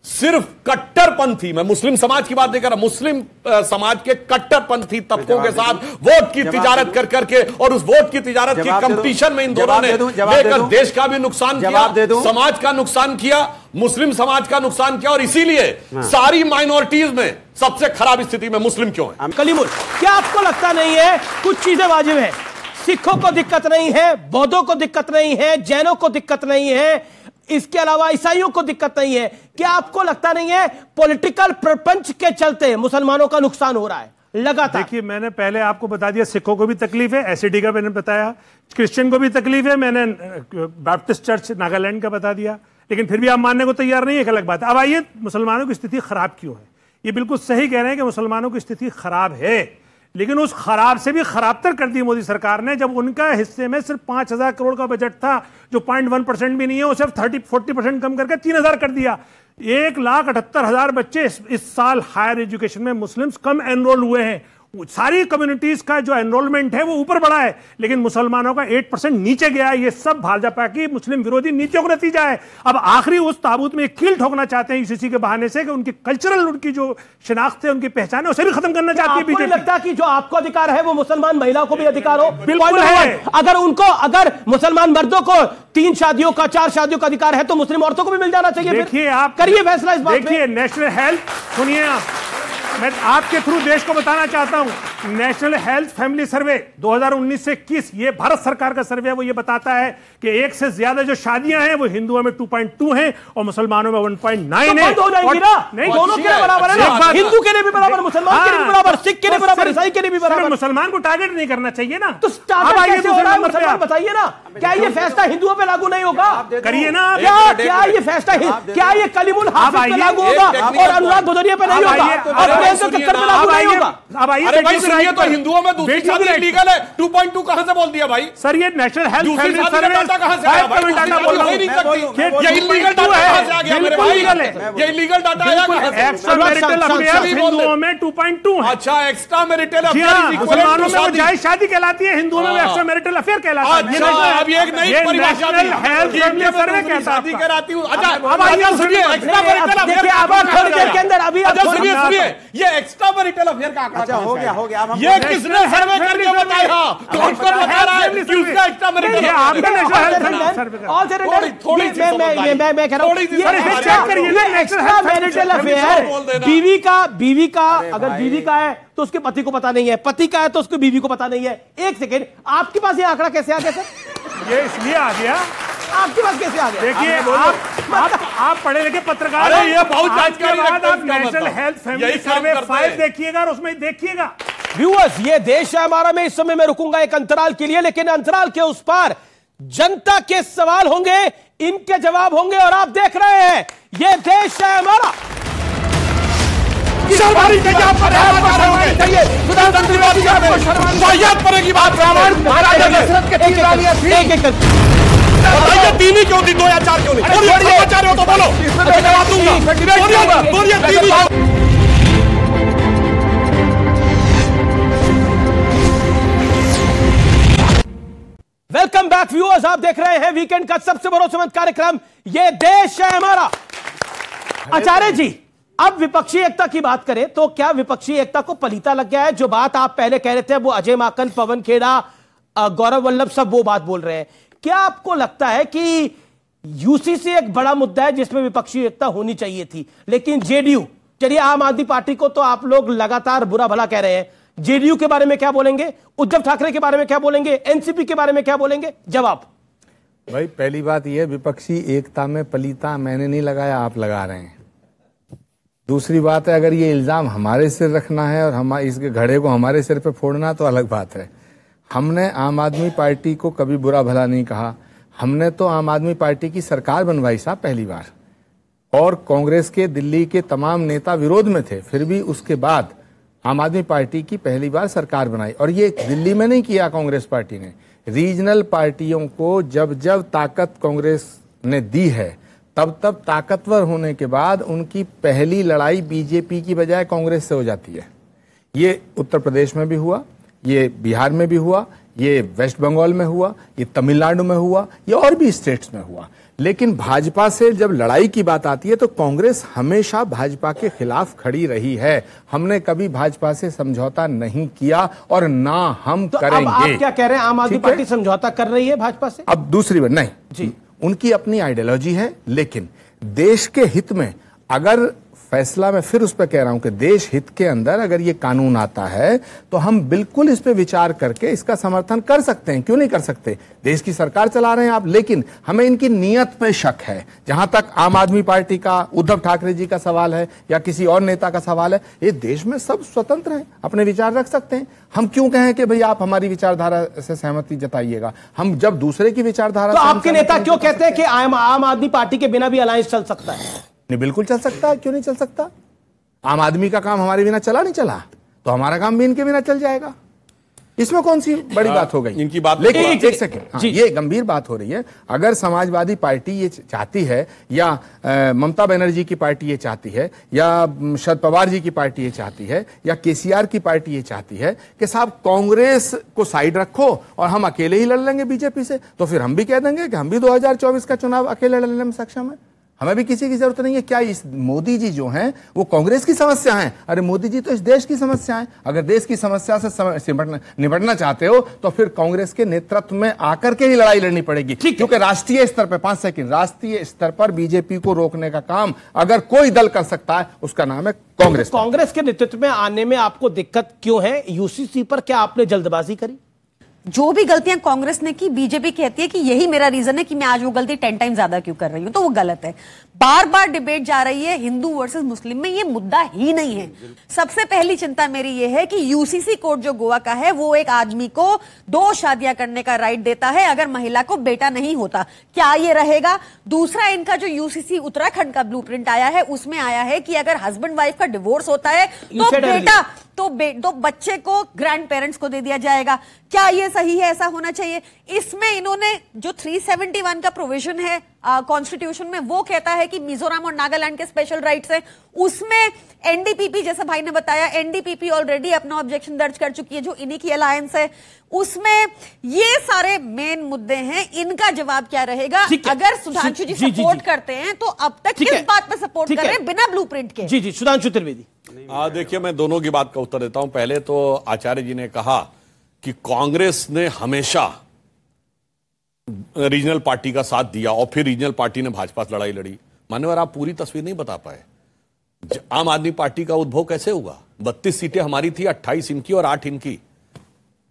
सिर्फ कट्टरपंथी, मैं मुस्लिम समाज की बात नहीं कर रहा, मुस्लिम समाज के कट्टरपंथी तबकों के साथ वोट की तिजारत कर करके, और उस वोट की तिजारत की कंपटीशन में इन दोनों ने लेकर देश का भी नुकसान किया, समाज का नुकसान किया, मुस्लिम समाज का नुकसान किया, और इसीलिए सारी माइनॉरिटीज में सबसे खराब स्थिति में मुस्लिम क्यों है? कलीमुल, क्या आपको लगता नहीं है कुछ चीजें वाजिब है? सिखों को दिक्कत नहीं है, बौद्धों को दिक्कत नहीं है, जैनों को दिक्कत नहीं है, इसके अलावा ईसाइयों को दिक्कत नहीं है। क्या आपको लगता नहीं है पॉलिटिकल प्रपंच के चलते मुसलमानों का नुकसान हो रहा है लगातार? देखिए, मैंने पहले आपको बता दिया, सिखों को भी तकलीफ है, एसईडी का मैंने बताया, क्रिश्चियन को भी तकलीफ है, मैंने बैप्टिस्ट चर्च नागालैंड का बता दिया, लेकिन फिर भी आप मानने को तैयार नहीं है, एक अलग बात है। अब आइए, मुसलमानों की स्थिति खराब क्यों है? ये बिल्कुल सही कह रहे हैं कि मुसलमानों की स्थिति खराब है, लेकिन उस खराब से भी खराबतर कर दी मोदी सरकार ने, जब उनका हिस्से में सिर्फ 5,000 करोड़ का बजट था, जो 0.1% भी नहीं है, वो सिर्फ 30-40% कम करके 3,000 कर दिया। 1,78,000 बच्चे इस साल हायर एजुकेशन में मुस्लिम्स कम एनरोल हुए हैं। सारी कम्युनिटीज का जो एनरोलमेंट है वो ऊपर बढ़ा है, लेकिन मुसलमानों का 8% नीचे गया है। ये सब भाजपा की मुस्लिम विरोधी नीतियों का नतीजा है। अब आखिरी उस ताबूत में कील ठोकना चाहते हैं यूसीसी के बहाने से कि उनकी कल्चरल, उनकी जो शिनाख्त है, उनकी पहचान है, उसे भी खत्म करना चाहती है बीजेपी। लगता कि जो आपको अधिकार है वो मुसलमान महिलाओं को भी अधिकार हो? बिल्कुल है। अगर मुसलमान मर्दों को 3 शादियों का, 4 शादियों का अधिकार है तो मुस्लिम औरतों को भी मिल जाना चाहिए। देखिए, आप करिए फैसला इस बात पे। देखिए, नेशनल हेल्थ, सुनिए आप, मैं आपके थ्रू देश को बताना चाहता हूं, नेशनल हेल्थ फैमिली सर्वे 2019 से 21, ये भारत सरकार का सर्वे है, वो ये बताता है कि 1 से ज्यादा जो शादियां हैं वो हिंदुओं में 2.2 हैं और मुसलमानों में 1.9 है। हो जाएगी ना? नहीं, दोनों के लिए बराबर है ना? हिंदू के लिए भी बराबर, मुसलमान के लिए भी बराबर, सिख के लिए बराबर, ईसाई के लिए भी बराबर। मुसलमान को टारगेट नहीं करना चाहिए ना? तो मुसलमान बताइए ना, क्या ये फैसला हिंदुओं पे लागू नहीं होगा? करिए ना। क्या ये फैसला, क्या ये कलीमुल हाफिज पे लागू होगा और अनुराग भदौरिया पे नहीं होगा? अब आइए भाई, सुनिए तो हिंदुओं में दूसरी शादी लीगल है, 2.2 कहां से बोल दिया भाई? सर, ये नेशनल हेल्थ फैमिली सर्वे डाटा कहां से आया भाई? ये इलीगल डाटा कहां से आ गया मेरे भाई? ये इलीगल डाटा आया कहां से? एक्स्ट्रा मैरिटल अफेयर हिंदुओं में 2.2 है। अच्छा, एक्स्ट्रा मैरिटल अफेयर मुसलमानों में वो जायज शादी कहलाती है, हिंदुओं में एक्स्ट्रा मैरिटल अफेयर कहलाता है। अब ये एक नई परिभाषा दी, हेल्थ फैमिली सर्वे कहता है शादी कराती हूं। अच्छा, अब आइए सुनिए, एक्स्ट्रा मैरिटल अफेयर थोड़ी देर के अंदर अभी सुनिए, ये एक्स्ट्रा मैरिटल अफेयर का आंकड़ा हो गया ये किसने सर्वे करके बताया? कौन बता रहा है कि उसका एक्स्ट्रा मैरिटल? ये आपका नेशनल हेल्थ सर्वे मैं कह रहा हूं एक्स्ट्रा मैरिटल अफेयर बीवी का अगर बीवी का है तो उसके पति को पता नहीं है, पति का है तो उसकी बीवी को पता नहीं है। एक सेकेंड, आपके पास ये आंकड़ा कैसे आ गया सर? ये इसलिए आ गया, आपके पास कैसे आ गया? देखिए, आप पढ़े लिखे पत्रकार, अरे ये बहुत जानकारी रखते हैं। आप नेशनल हेल्थ फैमिली सर्वे 5 देखिएगा और उसमें देखिएगा। व्यूअर्स, ये देश है हमारा में इस समय मैं रुकूंगा एक अंतराल के लिए, लेकिन अंतराल के उस पार जनता के सवाल होंगे, इनके जवाब होंगे और आप देख रहे हैं ये देश है हमारा। महाराजा दशरथ के 3 रानियां थी। बताइए 3 ही क्यों थी, 2 या 4 क्यों नहीं? समाचार हो तो बोलो, जवाब दूंगा। वेलकम बैक व्यूअर्स, आप देख रहे हैं वीकेंड का सबसे भरोसेमंद कार्यक्रम ये देश है हमारा। आचार्य जी, अब विपक्षी एकता की बात करें तो क्या विपक्षी एकता को पलीता लग गया है? जो बात आप पहले कह रहे थे वो अजय माकन, पवन खेड़ा, गौरव वल्लभ सब वो बात बोल रहे हैं। क्या आपको लगता है कि यूसीसी एक बड़ा मुद्दा है जिसमें विपक्षी एकता होनी चाहिए थी, लेकिन जेडीयू, चलिए आम आदमी पार्टी को तो आप लोग लगातार बुरा भला कह रहे हैं, जेडीयू के बारे में क्या बोलेंगे? उद्धव ठाकरे के बारे में क्या बोलेंगे? एनसीपी के बारे में क्या बोलेंगे? जवाब। भाई, पहली बात यह, विपक्षी एकता में पलीता मैंने नहीं लगाया, आप लगा रहे हैं। दूसरी बात है, अगर ये इल्जाम हमारे सिर रखना है और हम इसके घड़े को हमारे सिर पे फोड़ना तो अलग बात है। हमने आम आदमी पार्टी को कभी बुरा भला नहीं कहा। हमने तो आम आदमी पार्टी की सरकार बनवाई साहब पहली बार, और कांग्रेस के दिल्ली के तमाम नेता विरोध में थे, फिर भी उसके बाद आम आदमी पार्टी की पहली बार सरकार बनाई। और ये दिल्ली में नहीं किया कांग्रेस पार्टी ने, रीजनल पार्टियों को जब जब ताकत कांग्रेस ने दी है तब तब ताकतवर होने के बाद उनकी पहली लड़ाई बीजेपी की बजाय कांग्रेस से हो जाती है। ये उत्तर प्रदेश में भी हुआ, ये बिहार में भी हुआ, ये वेस्ट बंगाल में हुआ, ये तमिलनाडु में हुआ, ये और भी स्टेट्स में हुआ। लेकिन भाजपा से जब लड़ाई की बात आती है तो कांग्रेस हमेशा भाजपा के खिलाफ खड़ी रही है। हमने कभी भाजपा से समझौता नहीं किया और ना हम करेंगे। अब आप क्या कह रहे हैं, आम आदमी पार्टी समझौता कर रही है भाजपा से? अब दूसरी बात नहीं जी, उनकी अपनी आइडियोलॉजी है, लेकिन देश के हित में अगर फैसला, मैं फिर उस पर कह रहा हूं कि देश हित के अंदर अगर ये कानून आता है तो हम बिल्कुल इस पे विचार करके इसका समर्थन कर सकते हैं। क्यों नहीं कर सकते? देश की सरकार चला रहे हैं आप, लेकिन हमें इनकी नीयत पे शक है। जहां तक आम आदमी पार्टी का, उद्धव ठाकरे जी का सवाल है या किसी और नेता का सवाल है, ये देश में सब स्वतंत्र हैं, अपने विचार रख सकते हैं। हम क्यों कहें कि भाई आप हमारी विचारधारा से सहमति जताइएगा? हम जब दूसरे की विचारधारा, तो आपके नेता क्यों कहते हैं कि आम आदमी पार्टी के बिना भी अलायंस चल सकता है? नहीं, बिल्कुल चल सकता है, क्यों नहीं चल सकता? आम आदमी का काम हमारे बिना चला नहीं चला, तो हमारा काम भी इनके बिना चल जाएगा। इसमें कौन सी बड़ी बात हो गई? इनकी बात लेकिन एक सेकंड, हाँ, ये गंभीर बात हो रही है। अगर समाजवादी पार्टी ये चाहती है, या ममता बनर्जी की पार्टी ये चाहती है, या शरद पवार जी की पार्टी ये चाहती है, या केसीआर की पार्टी ये चाहती है कि साहब कांग्रेस को साइड रखो और हम अकेले ही लड़ लेंगे बीजेपी से, तो फिर हम भी कह देंगे कि हम भी 2024 का चुनाव अकेले लड़ने में सक्षम है, हमें भी किसी की जरूरत नहीं है। क्या इस मोदी जी जो हैं वो कांग्रेस की समस्या हैं? अरे मोदी जी तो इस देश की समस्या है। अगर देश की समस्या से निपटना चाहते हो तो फिर कांग्रेस के नेतृत्व में आकर के ही लड़ाई लड़नी पड़ेगी, क्योंकि राष्ट्रीय स्तर पर 5 सेकंड राष्ट्रीय स्तर पर बीजेपी को रोकने का काम अगर कोई दल कर सकता है उसका नाम है कांग्रेस। कांग्रेस के नेतृत्व में आने में आपको दिक्कत क्यों है? यूसीसी पर क्या आपने जल्दबाजी करी? जो भी गलतियां कांग्रेस ने की, बीजेपी कहती है कि यही मेरा रीजन है कि मैं आज वो गलती 10 टाइम ज्यादा क्यों कर रही हूं, तो वो गलत है। बार बार डिबेट जा रही है हिंदू वर्सेस मुस्लिम में, ये मुद्दा ही नहीं है। सबसे पहली चिंता मेरी ये है कि यूसीसी कोर्ट जो गोवा का है वो एक आदमी को 2 शादियां करने का राइट देता है अगर महिला को बेटा नहीं होता। क्या ये रहेगा? दूसरा, इनका जो यूसीसी उत्तराखंड का ब्लूप्रिंट आया है उसमें आया है कि अगर हस्बैंड वाइफ का डिवोर्स होता है तो बेटा तो बच्चे को ग्रैंड पेरेंट्स को दे दिया जाएगा। क्या ये सही है? ऐसा होना चाहिए? इसमें इन्होंने जो 371 का प्रोविजन है कॉन्स्टिट्यूशन में, वो कहता है कि मिजोरम और नागालैंड के स्पेशल राइट्स हैं। उसमें एनडीपीपी, जैसे भाई ने बताया, एनडीपीपी ऑलरेडी अपना ऑब्जेक्शन दर्ज कर चुकी है जो इन्हीं की अलायंस है। उसमें ये सारे मेन मुद्दे हैं, इनका जवाब क्या रहेगा? अगर सुधांशु जी सपोर्ट करते हैं तो अब तक किस बात पे सपोर्ट कर रहे हैं बिना ब्लूप्रिंट के? जी सुधांशु त्रिवेदी। देखिए, मैं दोनों की बात का उत्तर देता हूं। पहले तो आचार्य जी ने कहा कि कांग्रेस ने हमेशा रीजनल पार्टी का साथ दिया और फिर रीजनल पार्टी ने भाजपा से लड़ाई लड़ी। मान्यवर, आप पूरी तस्वीर नहीं बता पाए। आम आदमी पार्टी का उद्भव कैसे हुआ? 32 सीटें हमारी थी, 28 इनकी और 8 इनकी।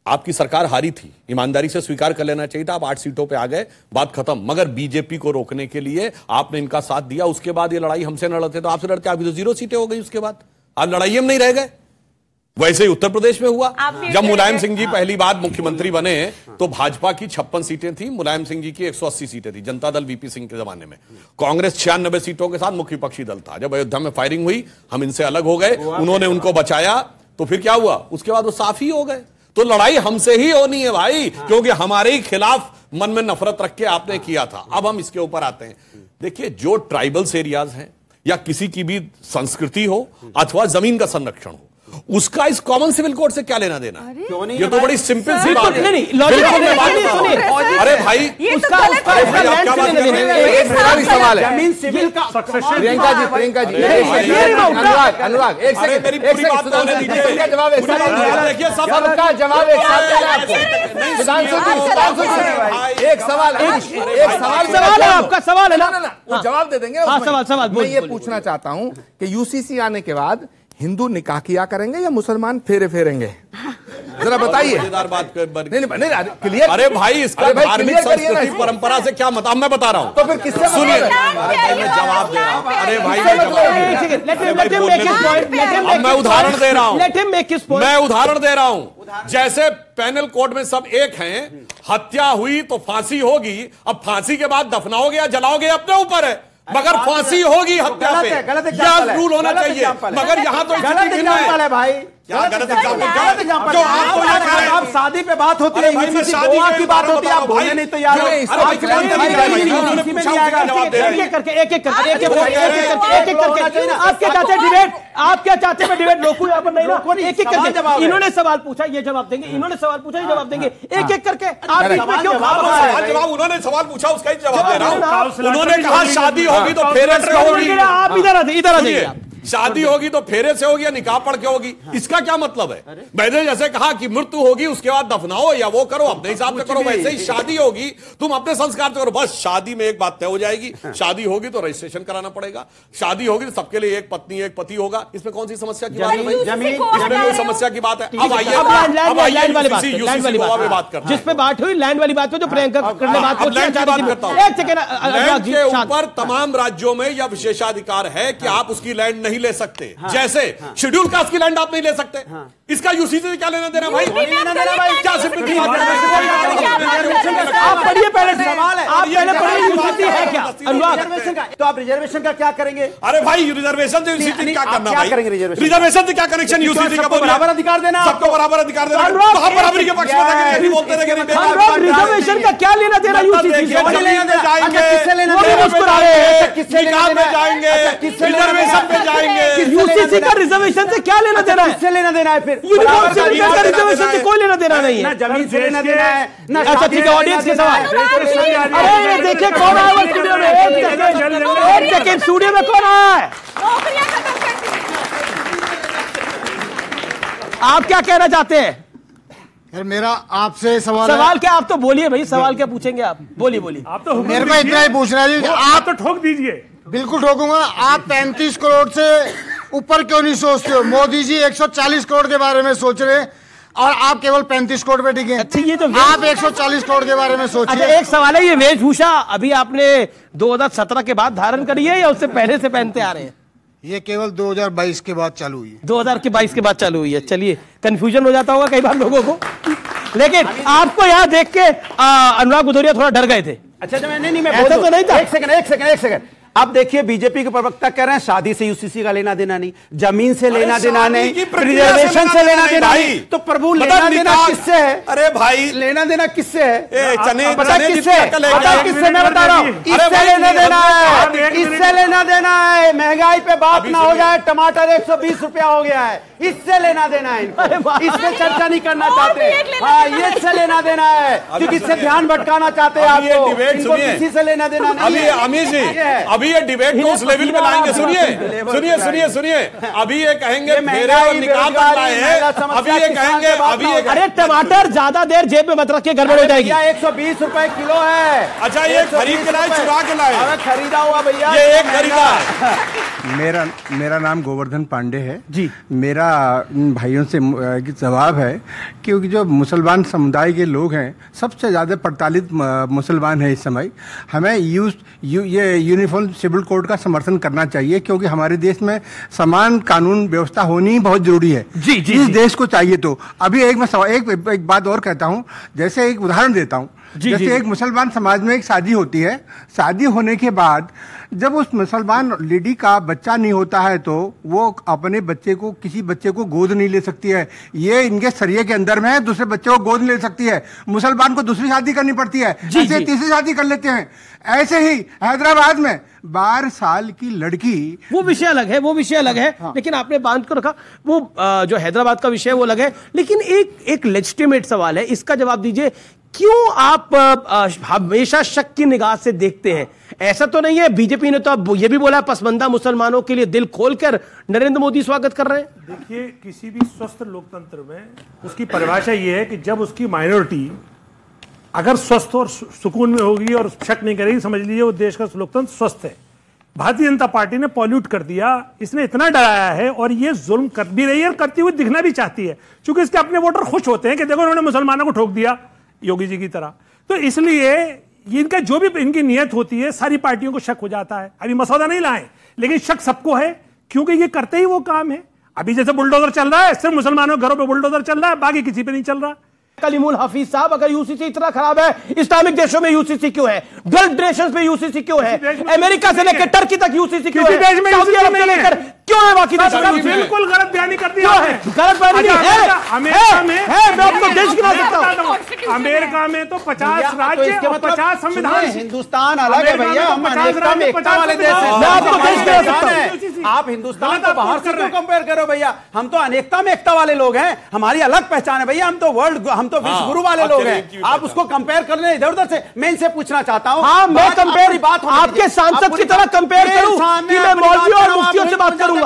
आपकी सरकार हारी थी, ईमानदारी से स्वीकार कर लेना चाहिए था। आप 8 सीटों पे आ गए, बात खत्म। मगर बीजेपी को रोकने के लिए आपने इनका साथ दिया। उसके बाद ये लड़ाई हमसे न लड़ते तो आपसे लड़ते, अभी तो 0 सीटें हो गई। उसके बाद आप लड़ाई में नहीं रह गए। वैसे ही उत्तर प्रदेश में हुआ। जब मुलायम सिंह जी पहली बार मुख्यमंत्री बने तो भाजपा की 56 सीटें थी, मुलायम सिंह जी की 180 सीटें थी। जनता दल वीपी सिंह के जमाने में कांग्रेस 96 सीटों के साथ मुख्य विपक्षी दल था। जब अयोध्या में फायरिंग हुई, हम इनसे अलग हो गए, उन्होंने उनको बचाया, तो फिर क्या हुआ? उसके बाद वो साफ ही हो गए। तो लड़ाई हमसे ही होनी है भाई, क्योंकि हमारे ही खिलाफ मन में नफरत रख के आपने किया था। अब हम इसके ऊपर आते हैं। देखिए, जो ट्राइबल्स एरियाज हैं या किसी की भी संस्कृति हो अथवा जमीन का संरक्षण हो, उसका इस कॉमन सिविल कोड से क्या लेना देना? क्यों नहीं? ये तो बड़ी सिंपल सी बात है। अरे भाई, उसका सवाल है। जमीन सिविल का प्रियंका जी अनुराग एक सेकंड, मेरी पूरी बात बोलने दीजिए। सबका जवाब एक सवाल है। आपका सवाल है ना? वो जवाब दे देंगे। सवाल मैं ये पूछना चाहता हूं कि यूसीसी आने के बाद हिंदू निकाह किया करेंगे या मुसलमान फेरे फेरेंगे? जरा बताइए। नहीं, क्लियर। अरे भाई, इसका धार्मिक संस्कृति परंपरा से क्या मतलब? मैं बता रहा हूं। तो फिर किससे? सुनिए, मैं जवाब दे रहा हूं। अरे भाई, मैं उदाहरण दे रहा हूं। मैं उदाहरण दे रहा हूं। जैसे पैनल कोड में सब एक हैं, हत्या हुई तो फांसी होगी। अब फांसी के बाद दफनाओगे या जलाओगे अपने ऊपर है, मगर फांसी होगी हत्या पे। यह रूल होना चाहिए। मगर यहाँ तो गलत एग्जाम्पल है भाई। क्या गलत एग्जाम्पल? आप शादी पे बात होती है, गोवा की बात होती है, आप बोलने नहीं तो यार। आपके चाहते मैं डिबेट रोकूं यहाँ पर? नहीं, एक एक करके इन्होंने सवाल पूछा, ये जवाब देंगे। इन्होंने सवाल पूछा, ये जवाब देंगे। एक एक करके आप जवाब। उन्होंने सवाल पूछा, उसका ही जवाब दे रहा हूं। उन्होंने कहा शादी होगी तो फेरे से होगी। आप इधर आ जाइए। शादी होगी तो फेरे से होगी या निकाह पढ़ के होगी? इसका क्या मतलब है? मैंने जैसे कहा कि मृत्यु होगी उसके बाद दफनाओ या वो करो, अपने हिसाब से करो। वैसे ही शादी होगी, तुम अपने संस्कार से करो। बस शादी में एक बात तय हो जाएगी, शादी होगी तो रजिस्ट्रेशन कराना पड़ेगा। शादी होगी तो सबके लिए एक पत्नी एक पति होगा। इसमें कौन सी समस्या की बात है भाई? इसमें कोई समस्या की बात है? अब आइए लैंड वाली बात करते हैं, जिस पे बात हुई लैंड वाली बात पे, जो प्रियंका करने बात करता हूं। लैंड के ऊपर तमाम राज्यों में यह विशेषाधिकार है कि आप उसकी लैंड नहीं ले सकते, जैसे शेड्यूल कास्ट की लैंड आप नहीं ले सकते, इसका यूसीसी से क्या लेना देना भाई? क्या सिर्फ आप पढ़िए पहले सवाल है, आप पहले पढ़िए यूसीसी है क्या? रिजर्वेशन का तो आप रिजर्वेशन का क्या करेंगे? अरे भाई रिजर्वेशन से यूसीसी क्या करना भाई? रिजर्वेशन से क्या कनेक्शन यूसीसी का? बराबर अधिकार देना, सबको बराबर अधिकार देना, तो आप बराबरी के पक्ष में थे, बोलते रहे रिजर्वेशन का क्या लेना देना यूसीसी से? रिजर्वेशन पे जाएंगे, यूसीसी का रिजर्वेशन से क्या लेना देना है? किससे लेना देना है? फिर यूनिफॉर्म सिविल कोड का रिजर्वेशन से कोई लेना देना नहीं है, ना जमीन से लेना देना है, ना अच्छा ठीक है, ऑडियंस के सवाल। अरे देखिए कौन आया है स्टूडियो में, एक सेकंड स्टूडियो में कौन आया है? आप क्या कहना चाहते हैं? यार मेरा आपसे सवाल क्या? आप तो बोलिए भाई, सवाल क्या पूछेंगे आप? बोलिए आप तो मेरे को इतना ही पूछना है, आप तो ठोक दीजिए। बिल्कुल ठोकूंगा। आप 35 करोड़ से ऊपर क्यों नहीं सोचते हो? मोदी जी 140 करोड़ के बारे में सोच रहे हैं और आप केवल 35 करोड़ पे टिके। अच्छा ये तो आप 140 करोड़ के बारे में सोचिए। अच्छा एक सवाल है, ये वेशभूषा अभी आपने 2017 के बाद धारण करी है या उससे पहले से पहनते आ रहे हैं? ये केवल 2022 के बाद चालू हुई है। 2022 के बाद चालू हुई है। चलिए कंफ्यूजन हो जाता होगा कई बार लोगों को, लेकिन आपको यहाँ देख के अनुराग भदौरिया थोड़ा डर गए थे। अच्छा नहीं मैं ऐसा तो नहीं था। एक सेकंड अब देखिए बीजेपी के प्रवक्ता कह रहे हैं शादी से यूसीसी का लेना देना नहीं, जमीन से लेना देना नहीं, रिजर्वेशन से लेना देना नहीं, तो प्रभु लेना देना किससे है? अरे भाई लेना देना किससे है? पता किससे? मैं बता रहा हूँ, इससे लेना देना है, इससे लेना देना है। महंगाई पे बात ना हो जाए, टमाटर 120 रुपया हो गया है, इससे लेना देना है इनको, इससे चर्चा नहीं करना चाहते। हाँ ये इससे लेना देना है, क्योंकि इससे ध्यान भटकाना चाहते हैं आपको, इनको किसी से लेना देना नहीं है। अमीर जी अभी ये डिबेट को उस लेवल पे लाएंगे। सुनिए अभी ये कहेंगे मेरे और निकाल बनता है, अभी ये कहेंगे अरे टमाटर ज्यादा देर जेब में मत रखिए, गड़बड़ हो जाएगी। 120 रुपए किलो है। अच्छा ये खरीद के लाए चुरा के लाए? अरे खरीदा हुआ भैया, ये एक खरीदा है। मेरा नाम गोवर्धन पांडे है जी। मेरा भाइयों से जवाब है क्योंकि जो मुसलमान समुदाय के लोग हैं सबसे ज्यादा प्रताड़ित मुसलमान है इस समय। हमें ये यूनिफॉर्म सिविल कोड का समर्थन करना चाहिए क्योंकि हमारे देश में समान कानून व्यवस्था होनी बहुत जरूरी है। इस देश को चाहिए। तो अभी एक बात और कहता हूं, जैसे एक उदाहरण देता हूं। जैसे एक मुसलमान समाज में एक शादी होती है, शादी होने के बाद जब उस मुसलमान लेडी का बच्चा नहीं होता है तो वो अपने बच्चे को किसी बच्चे को गोद नहीं ले सकती है। ये इनके शरीयत के अंदर में है, दूसरे बच्चे को गोद ले सकती है। मुसलमान को दूसरी शादी करनी पड़ती है, ऐसे तीसरी शादी कर लेते हैं। ऐसे ही हैदराबाद में 12 साल की लड़की, वो विषय अलग है हाँ। लेकिन आपने बांध कर रखा वो जो हैदराबाद का विषय वो अलग है। लेकिन एक लेजिटिमेट सवाल है, इसका जवाब दीजिए। क्यों आप हमेशा शक की निगाह से देखते हैं? ऐसा तो नहीं है, बीजेपी ने तो अब ये भी बोला पसमंदा मुसलमानों के लिए दिल खोलकर नरेंद्र मोदी स्वागत कर रहे हैं। देखिए किसी भी स्वस्थ लोकतंत्र में उसकी परिभाषा ये है कि जब उसकी माइनॉरिटी अगर स्वस्थ और सुकून में होगी और शक नहीं करेगी, समझ लीजिए वो देश का लोकतंत्र स्वस्थ है। भारतीय जनता पार्टी ने पॉल्यूट कर दिया, इसने इतना डराया है और ये जुल्म कर भी रही है और करती हुई दिखना भी चाहती है, क्योंकि इसके अपने वोटर खुश होते हैं कि देखो उन्होंने मुसलमानों को ठोक दिया योगी जी की तरह। तो इसलिए इनका जो भी इनकी नियत होती है सारी पार्टियों को शक हो जाता है। अभी मसौदा नहीं लाए लेकिन शक सबको है, क्योंकि ये करते ही वो काम है। अभी जैसे बुलडोजर चल रहा है, सिर्फ मुसलमानों के घरों पे बुलडोजर चल रहा है, बाकी किसी पे नहीं चल रहा। कलीमुल हफीज साहब, अगर यूसीसी इतना खराब है, इस्लामिक देशों में यूसीसी क्यों है? गल्फ नेशंस में यूसीसी क्यों है? अमेरिका से लेकर टर्की तक यूसीसी क्यों है? देश में सऊदी अरब से लेकर क्यों है? बाकी बिल्कुल गलत बयानी कर दिया है। गलत बयानी है। मैं आपको देश गिना सकता हूं। अमेरिका में तो 50 राज्य और 50 संविधान। हिंदुस्तान अलग है भैया, हम अनेकता में एकता वाले देश हैं। मैं आपको देश गिना सकता हूं। आप हिंदुस्तान को बाहर से क्यों कंपेयर करो भैया? हम तो अनेकता में एकता वाले लोग हैं, हमारी अलग पहचान है भैया। हम तो विश्व गुरु वाले लोग हैं। आप उसको कंपेयर कर ले इधर उधर से। मैं इनसे पूछना चाहता हूं, हाँ मैं कंपेयर बात आपके सांसद की तरह कंपेयर करूं कि मैं मौलवी और मुफ्तियों से बात करूंगा?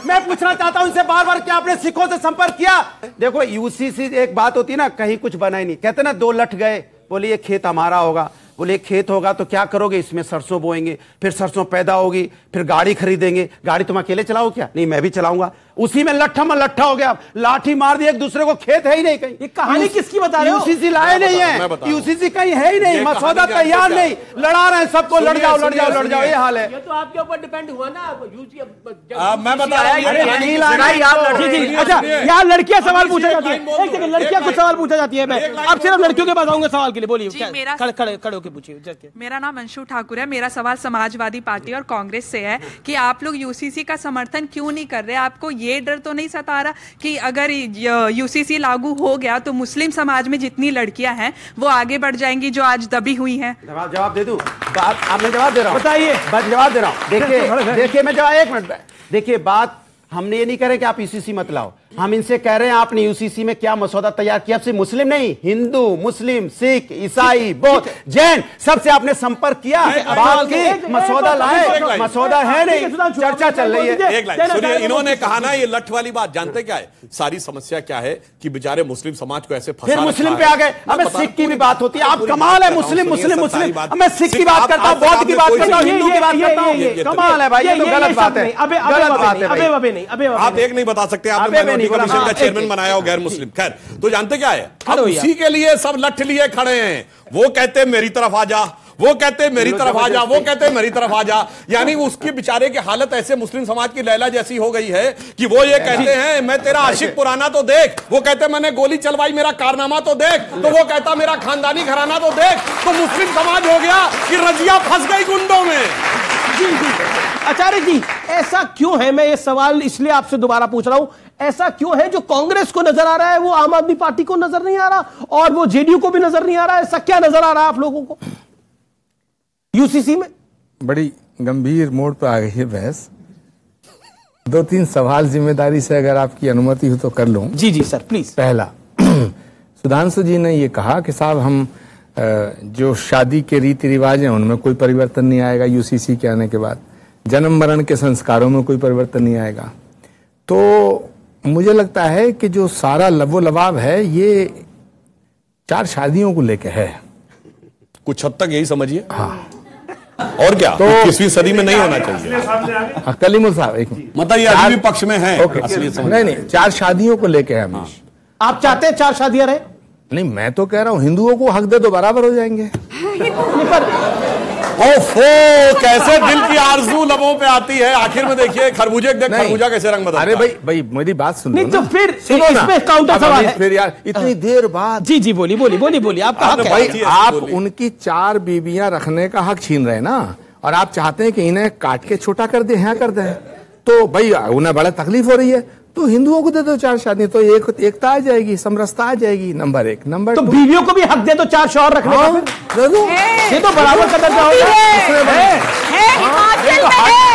मैं पूछना चाहता हूं इनसे बार-बार कि आपने सिखों से संपर्क किया? देखो यूसीसी एक बात होती है ना, कहीं कुछ बना ही नहीं। कहते ना 2 लठ गए, बोले ये खेत हमारा होगा। बोले खेत होगा तो क्या करोगे? इसमें सरसों बोएंगे, फिर सरसों पैदा होगी, फिर गाड़ी खरीदेंगे। गाड़ी तुम अकेले चलाओ क्या? नहीं मैं भी चलाऊंगा। उसी में लट्ठा में लट्ठा हो गया, लाठी मार दी, एक दूसरे को खेत है ही नहीं कहीं। ये कहानी किसकी बता रहे हो? यूसीसी लाए नहीं है, यूसीसी कहीं है ही नहीं, मसौदा तैयार नहीं, लड़ा रहे हैं सबको, लड़ जाओ लड़ जाओ लड़ जाओ, ये हाल है। ये तो आपके ऊपर डिपेंड हुआ ना। मैं बता रहा हूँ, अच्छा यार लड़कियां सवाल पूछा जाती है, एक सेकंड, लड़कियां कुछ सवाल पूछा जाती है। मैं अब सिर्फ लड़कियों के पास आऊंगा सवाल के लिए, बोलिए खड़े होकर पूछिए। मेरा नाम अंशु ठाकुर है। मेरा सवाल समाजवादी पार्टी और कांग्रेस से है कि आप लोग यूसीसी का समर्थन क्यों नहीं कर रहे? आपको ये डर तो नहीं सता रहा कि अगर यूसीसी लागू हो गया तो मुस्लिम समाज में जितनी लड़कियां हैं वो आगे बढ़ जाएंगी जो आज दबी हुई हैं? जवाब दे दूं? आपने जवाब दे रहा हूं, बताइए। जवाब दे रहा हूं। देखिए मैं जवाब, एक मिनट, देखिए बात हमने ये नहीं कह रहे कि आप यूसीसी मत लाओ, हम इनसे कह रहे हैं आपने यूसीसी में क्या मसौदा तैयार किया? सिर्फ मुस्लिम नहीं, हिंदू, मुस्लिम, सिख, ईसाई, बौद्ध, जैन, सबसे आपने संपर्क किया, बात की, मसौदा लाए, मसौदा है नहीं, चर्चा चल रही है। सुनिए, इन्होंने कहा ना ये लठ वाली बात, जानते क्या है सारी समस्या क्या है कि बेचारे मुस्लिम समाज को ऐसे फंसा, फिर मुस्लिम पे आ गए। अब सिख की भी बात होती है, आप कमाल है, मुस्लिम मुस्लिम मुस्लिम, मैं सिख की बात करता हूँ, बौद्ध की बात करता हूँ, हिंदू की बात करता हूँ, कमाल है भाई, ये तो गलत बात है, गलत बात है। आप एक नहीं बता सकते, आपने माइनॉरिटी कमीशन का चेयरमैन बनाया हो गैर मुस्लिम। खैर, तो जानते क्या है, अब उसी के लिए सब लठ लिए खड़े हैं। वो कहते हैं मेरी तरफ आ जा, वो कहते हैं मेरी तरफ आ जा, वो कहते हैं मेरी तरफ आ जा। यानी उसकी बेचारे की हालत ऐसे मुस्लिम समाज की लैला जैसी हो गई है कि वो ये कहते हैं मैं तेरा आशिक पुराना तो देख, वो कहते हैं मैंने गोली चलवाई मेरा कारनामा तो देख, तो वो कहता मेरा खानदानी घराना तो देख। तो मुस्लिम समाज हो गया कि रजिया फंस गई गुंडों में। जी जी आचार्य जी, ऐसा क्यों है? मैं ये सवाल इसलिए आपसे दोबारा पूछ रहा हूं, ऐसा क्यों है जो कांग्रेस को नजर आ रहा है वो आम आदमी पार्टी को नजर नहीं आ रहा, और वो जेडीयू को भी नजर नहीं आ रहा है? ऐसा क्या नजर आ रहा है आप लोगों को यूसीसी में? बड़ी गंभीर मोड़ पर आ गई है बहस। 2-3 सवाल जिम्मेदारी से अगर आपकी अनुमति हो तो कर लूं। जी जी सर प्लीज। पहला, सुधांशु जी ने ये कहा कि साहब हम जो शादी के रीति रिवाज हैं उनमें कोई परिवर्तन नहीं आएगा यूसीसी के आने के बाद, जन्म मरण के संस्कारों में कोई परिवर्तन नहीं आएगा। तो मुझे लगता है कि जो सारा लबो लबाब है ये 4 शादियों को लेके है, कुछ हद तक यही समझिए। हाँ, और क्या तो 21वीं सदी में नहीं होना चाहिए। कलीमुल साहब एक मतलब ये अभी भी पक्ष में है। नहीं 4 शादियों को लेके है। आप चाहते हैं 4 शादियां रहे? नहीं, मैं तो कह रहा हूं हिंदुओं को हक दे तो बराबर हो जाएंगे। ओफो, कैसे दिल की आरज़ू लबों पे आती है। आखिर में देखिए खरबूजे देख, खरबूजा कैसे रंग बदलता है। अरे भाई मेरी बात सुनो। नहीं तो फिर इसमें काउंटर सवाल है। फिर यार इतनी देर बाद। जी जी बोलिए आपका हक है। भाई आप उनकी 4 बीबियां रखने का हक छीन रहे हैं ना, और आप चाहते हैं कि इन्हें काट के छोटा कर दे, यहाँ कर दें, तो भाई उन्हें बड़ा तकलीफ हो रही है, तो हिंदुओं को दे दो 4 शादी, तो एकता आ जाएगी, समरसता आ जाएगी। नंबर 1। नंबर 2, तो बीवियों को भी हक दे दो 4 शौहर रखने का। दे दो, ये तो बराबर का दर्जा होगा।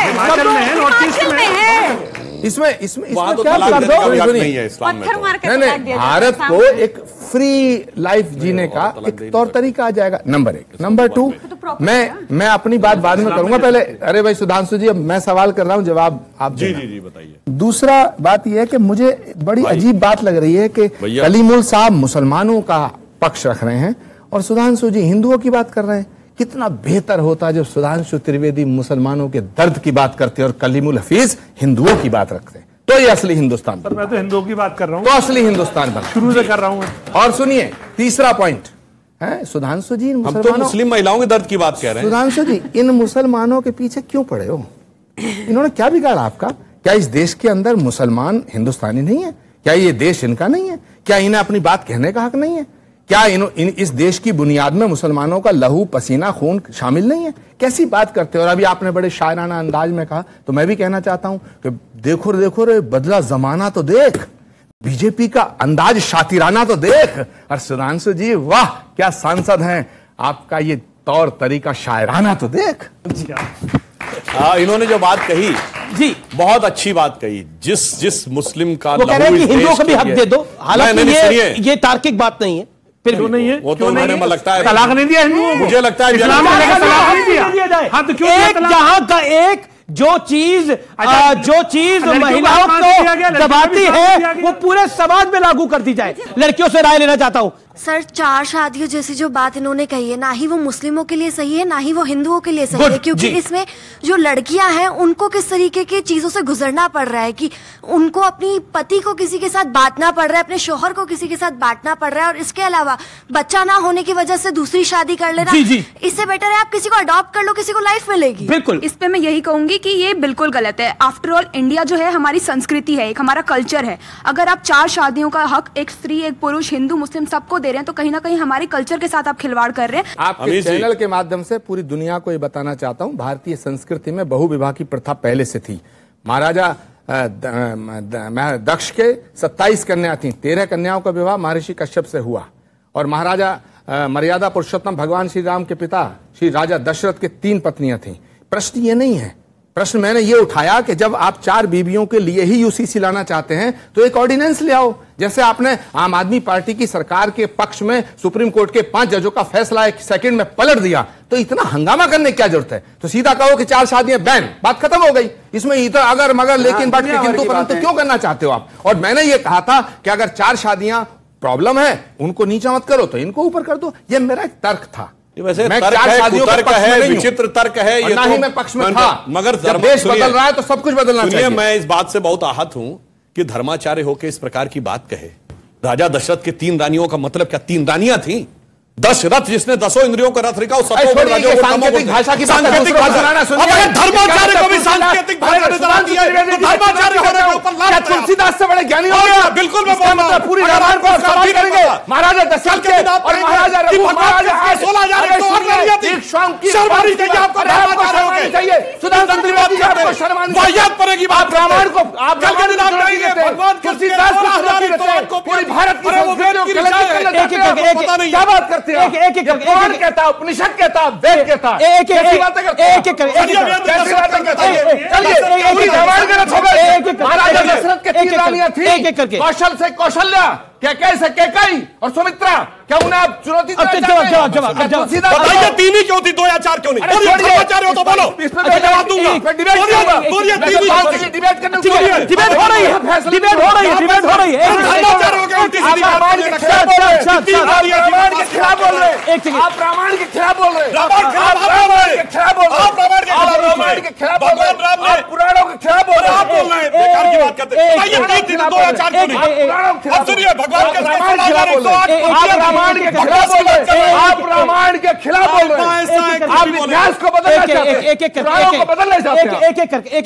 हिमाचल में है, नॉर्थ ईस्ट में है। इसमें तो क्या तलाक कर देने का भी हक दो? नहीं है इस्लाम में तो। नहीं, भारत को एक फ्री लाइफ जीने का एक तौर तरीका आ जाएगा। नंबर 1। नंबर 2, मैं अपनी बात बाद में करूंगा, पहले अरे भाई सुधांशु जी, अब मैं सवाल कर रहा हूं, जवाब आप जी बताइए। दूसरा बात यह है कि मुझे बड़ी अजीब बात लग रही है कि कलीमुल साहब मुसलमानों का पक्ष रख रहे हैं और सुधांशु जी हिंदुओं की बात कर रहे हैं। कितना बेहतर होता जब सुधांशु त्रिवेदी मुसलमानों के दर्द की बात करते और कलीमुल हफीज हिंदुओं की बात रखते, तो ये असली हिंदुस्तान। पर मैं तो हिंदुओं की बात कर रहा हूँ, तो असली हिंदुस्तान बन शुरू से कर रहा हूँ। और सुनिए तीसरा पॉइंट है, सुधांशु जी हम तो मुस्लिम महिलाओं के दर्द की बात कह रहे हैं। सुधांशु जी इन मुसलमानों के पीछे क्यों पड़े हो? इन्होंने क्या बिगाड़ा आपका? क्या इस देश के अंदर मुसलमान हिंदुस्तानी नहीं है? क्या ये देश इनका नहीं है? क्या इन्हें अपनी बात कहने का हक नहीं है? क्या इस देश की बुनियाद में मुसलमानों का लहू पसीना खून शामिल नहीं है? कैसी बात करते हो? और अभी आपने बड़े शायराना अंदाज में कहा, तो मैं भी कहना चाहता हूं कि देखो रे बदला जमाना तो देख, बीजेपी का अंदाज शातिराना तो देख। और सुधांशु जी वाह क्या सांसद हैं, आपका ये तौर तरीका शायराना तो देख। इन्होंने जो बात कही जी बहुत अच्छी बात कही। जिस मुस्लिम का वो कह रहे हैं कि हिंदुओं को भी हक दे दो, हालांकि ये तार्किक बात नहीं है। फिर क्यों नहीं है? वो तो उन्होंने लगता है तलाक नहीं दिया हिंदुओं को। मुझे लगता है इस्लाम में तलाक नहीं दिया जाए। हाँ तो क्यों जहां का एक जो चीज महिलाओं को दबाती है वो पूरे समाज में लागू कर दी जाए। लड़कियों से राय लेना चाहता हूं। सर, 4 शादियों जैसी जो बात इन्होंने कही है, ना ही वो मुस्लिमों के लिए सही है, ना ही वो हिंदुओं के लिए सही है, क्योंकि इसमें जो लड़कियां हैं उनको किस तरीके की चीजों से गुजरना पड़ रहा है कि उनको अपनी पति को किसी के साथ बांटना पड़ रहा है, अपने शौहर को किसी के साथ बांटना पड़ रहा है, और इसके अलावा बच्चा ना होने की वजह से दूसरी शादी कर लेना। इससे बेटर है आप किसी को अडॉप्ट कर लो, किसी को लाइफ मिलेगी। बिल्कुल, इस पे मैं यही कहूंगी कि ये बिल्कुल गलत है। आफ्टर ऑल इंडिया जो है हमारी संस्कृति है, एक हमारा कल्चर है। अगर आप 4 शादियों का हक एक स्त्री, एक पुरुष, हिंदू, मुस्लिम सबको दे रहे हैं तो कहीं ना कहीं हमारे कल्चर के साथ आप खिलवाड़ कर रहे हैं। आपके चैनल के माध्यम से पूरी दुनिया को ये बताना चाहता हूं, भारतीय संस्कृति में बहुविवाह की प्रथा पहले से थी। महाराजा दक्ष के 27 कन्या थी, 13 कन्याओं का विवाह महर्षि कश्यप से हुआ, और महाराजा मर्यादा पुरुषोत्तम भगवान श्री राम के पिता श्री राजा दशरथ के 3 पत्नियां थीं। प्रश्न ये नहीं है, प्रश्न मैंने ये उठाया कि जब आप 4 बीवियों के लिए ही यूसीसी लाना चाहते हैं तो एक ऑर्डिनेंस ले आओ, जैसे आपने आम आदमी पार्टी की सरकार के पक्ष में सुप्रीम कोर्ट के 5 जजों का फैसला 1 सेकंड में पलट दिया। तो इतना हंगामा करने की क्या जरूरत है? तो सीधा कहो कि 4 शादियां बैन, बात खत्म हो गई। इसमें इधर अगर मगर लेकिन बट किंतु परंतु क्यों करना चाहते हो आप? और मैंने ये कहा था कि अगर 4 शादियां प्रॉब्लम है उनको नीचा मत करो तो इनको ऊपर कर दो। ये मेरा एक तर्क था। वैसे तर्क है, विचित्र तर्क है ये, ना ही मैं पक्ष में था, मगर जब देश बदल रहा है तो सब कुछ बदलना चाहिए। मैं इस बात से बहुत आहत हूं कि धर्माचार्य होकर इस प्रकार की बात कहे। राजा दशरथ के 3 रानियों का मतलब क्या 3 रानियां थी? दशरथ जिसने 10 इंद्रियों का रथ लिखा, सांकेतिक भाषा की सांकेतिक भाषा। धर्माचार्य को भी सांकेतिक भाषा धर्माचार्य होने के ऊपर तुलसीदास से बड़े ज्ञानी हो गया। बिल्कुल मैं बोल रहा हूं, पूरी रामायण को सवाल करेंगे। महाराजा दशरथ के और महाराजा रघु, महाराजा 16,000 शर्मानी चाहिए आपको, धर्माचार्य चाहिए। सुधांशु जी आपको शर्मानी वाहियात पड़ेगी बात। रामायण को आप भगवान तुलसीदास को पूरी भारत की क्या बात करते हैं? एक पुराण कहता, उपनिषद कहता, वेद कहता, कैसी बातें करते हैं? कैसी बातें करते हैं? पूरी रामायण गलत हो गई। महाराजा दशरथ के 3 रानियां थी, कौशल से कौशल्या, कैकेयी से कैकेयी और सुमित्रा। क्या उन्हें आप चुनौती बताइए 3 ही क्यों थी, 2 या 4 क्यों नहीं? धर्माचार्य हो तो बोलो, जवाब दूंगा। डिबेट हो रही है, डिबेट हो रही है। धर्माचार्य हो गया, उल्टी सीधी आप रामायण के खिलाफ बोल रहे हैं। आप रामायण के खिलाफ बोल रहे हैं। रामायण के खिलाफ बोल रहे हैं। भगवान राम ने पुराणों के खिलाफ बोल रहे हैं। आप बोल रहे हैं, बेकार की बात करते हैं। बताइए 3 2 या 4 क्यों नहीं? अब सुनिए, भगवान के रामायण के खिलाफ बोल रहे हैं। आप रामायण के खिलाफ बोल रहे हैं। आप रामायण के खिलाफ बोल रहे हैं। आप इतिहास को बदलना चाहते हैं, एक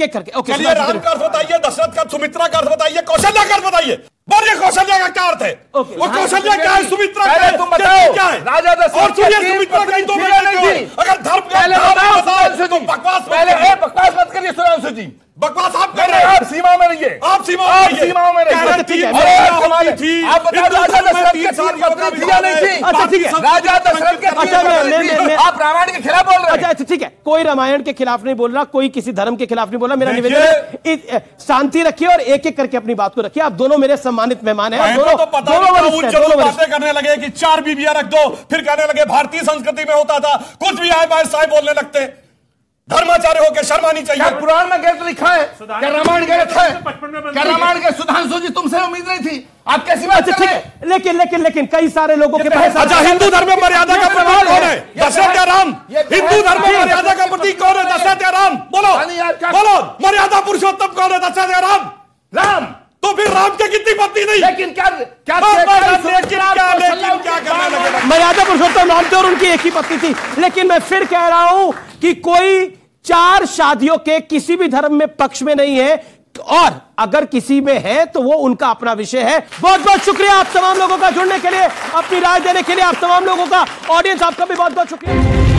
एक करके। चलिए, राम का अर्थ बताइए, दशरथ का, सुमित्रा का अर्थ बताइए, कौशल्या का अर्थ बताइए। बोलिए कौशल्या का क्या अर्थ है? वो कौशल्या क्या है, सुमित्रा क्या है, तुम बताओ। क्या है? राजा दशरथ और सुनिए, सुमित्रा का 2 बेटे। अगर धर्म पहले तो बकवास बकवास मत करिए सुधांशु जी। बकवास आप कर रहे हैं। आप सीमा में रहिए, आप सीमा में रहिए। आप बताओ राजा दशरथ के 3 पत्नी थी या नहीं थी? अच्छा ठीक है, राजा दशरथ के 3 पत्नी थी। आप रामायण के खिलाफ बोल रहे हैं। अच्छा ठीक है, कोई रामायण के खिलाफ नहीं बोल रहा, कोई किसी धर्म के खिलाफ नहीं बोल रहा। मेरा निवेदन है शांति रखिए और एक एक करके अपनी बात को रखिए। आप दोनों मेरे सम्मानित मेहमान हैं। दोनों बातें करने लगे कि 4 बीवियां रख दो, फिर कहने लगे भारतीय संस्कृति में होता था, कुछ भी आए बाय साहब बोलने लगते। धर्माचार्य होकर शर्मानी चाहिए। क्या पुराण में गलत लिखा है? क्या रामायण गलत है? क्या रामायण के सुधांशु जी तुमसे उम्मीद नहीं थी? आप कैसी बात कर रहे हैं? लेकिन कई सारे लोगों के पास। अच्छा, हिंदू धर्म में मर्यादा का प्रतीक कौन है? दशरथ या राम? हिंदू धर्म में मर्यादा का प्रतीक कौन है? दशरथ या राम? बोलो बोलो, मर्यादा पुरुषोत्तम कौन है? दशरथ या राम? राम। तो फिर राम के कितनी पत्नी नहीं? लेकिन क्या मर्यादा पुरुषोत्तम राम थे और उनकी एक ही पत्नी थी। लेकिन मैं फिर कह रहा हूं कि कोई 4 शादियों के किसी भी धर्म में पक्ष में नहीं है, और अगर किसी में है तो वो उनका अपना विषय है। बहुत बहुत शुक्रिया आप तमाम लोगों का जुड़ने के लिए, अपनी राय देने के लिए आप तमाम लोगों का, ऑडियंस आपका भी बहुत बहुत शुक्रिया।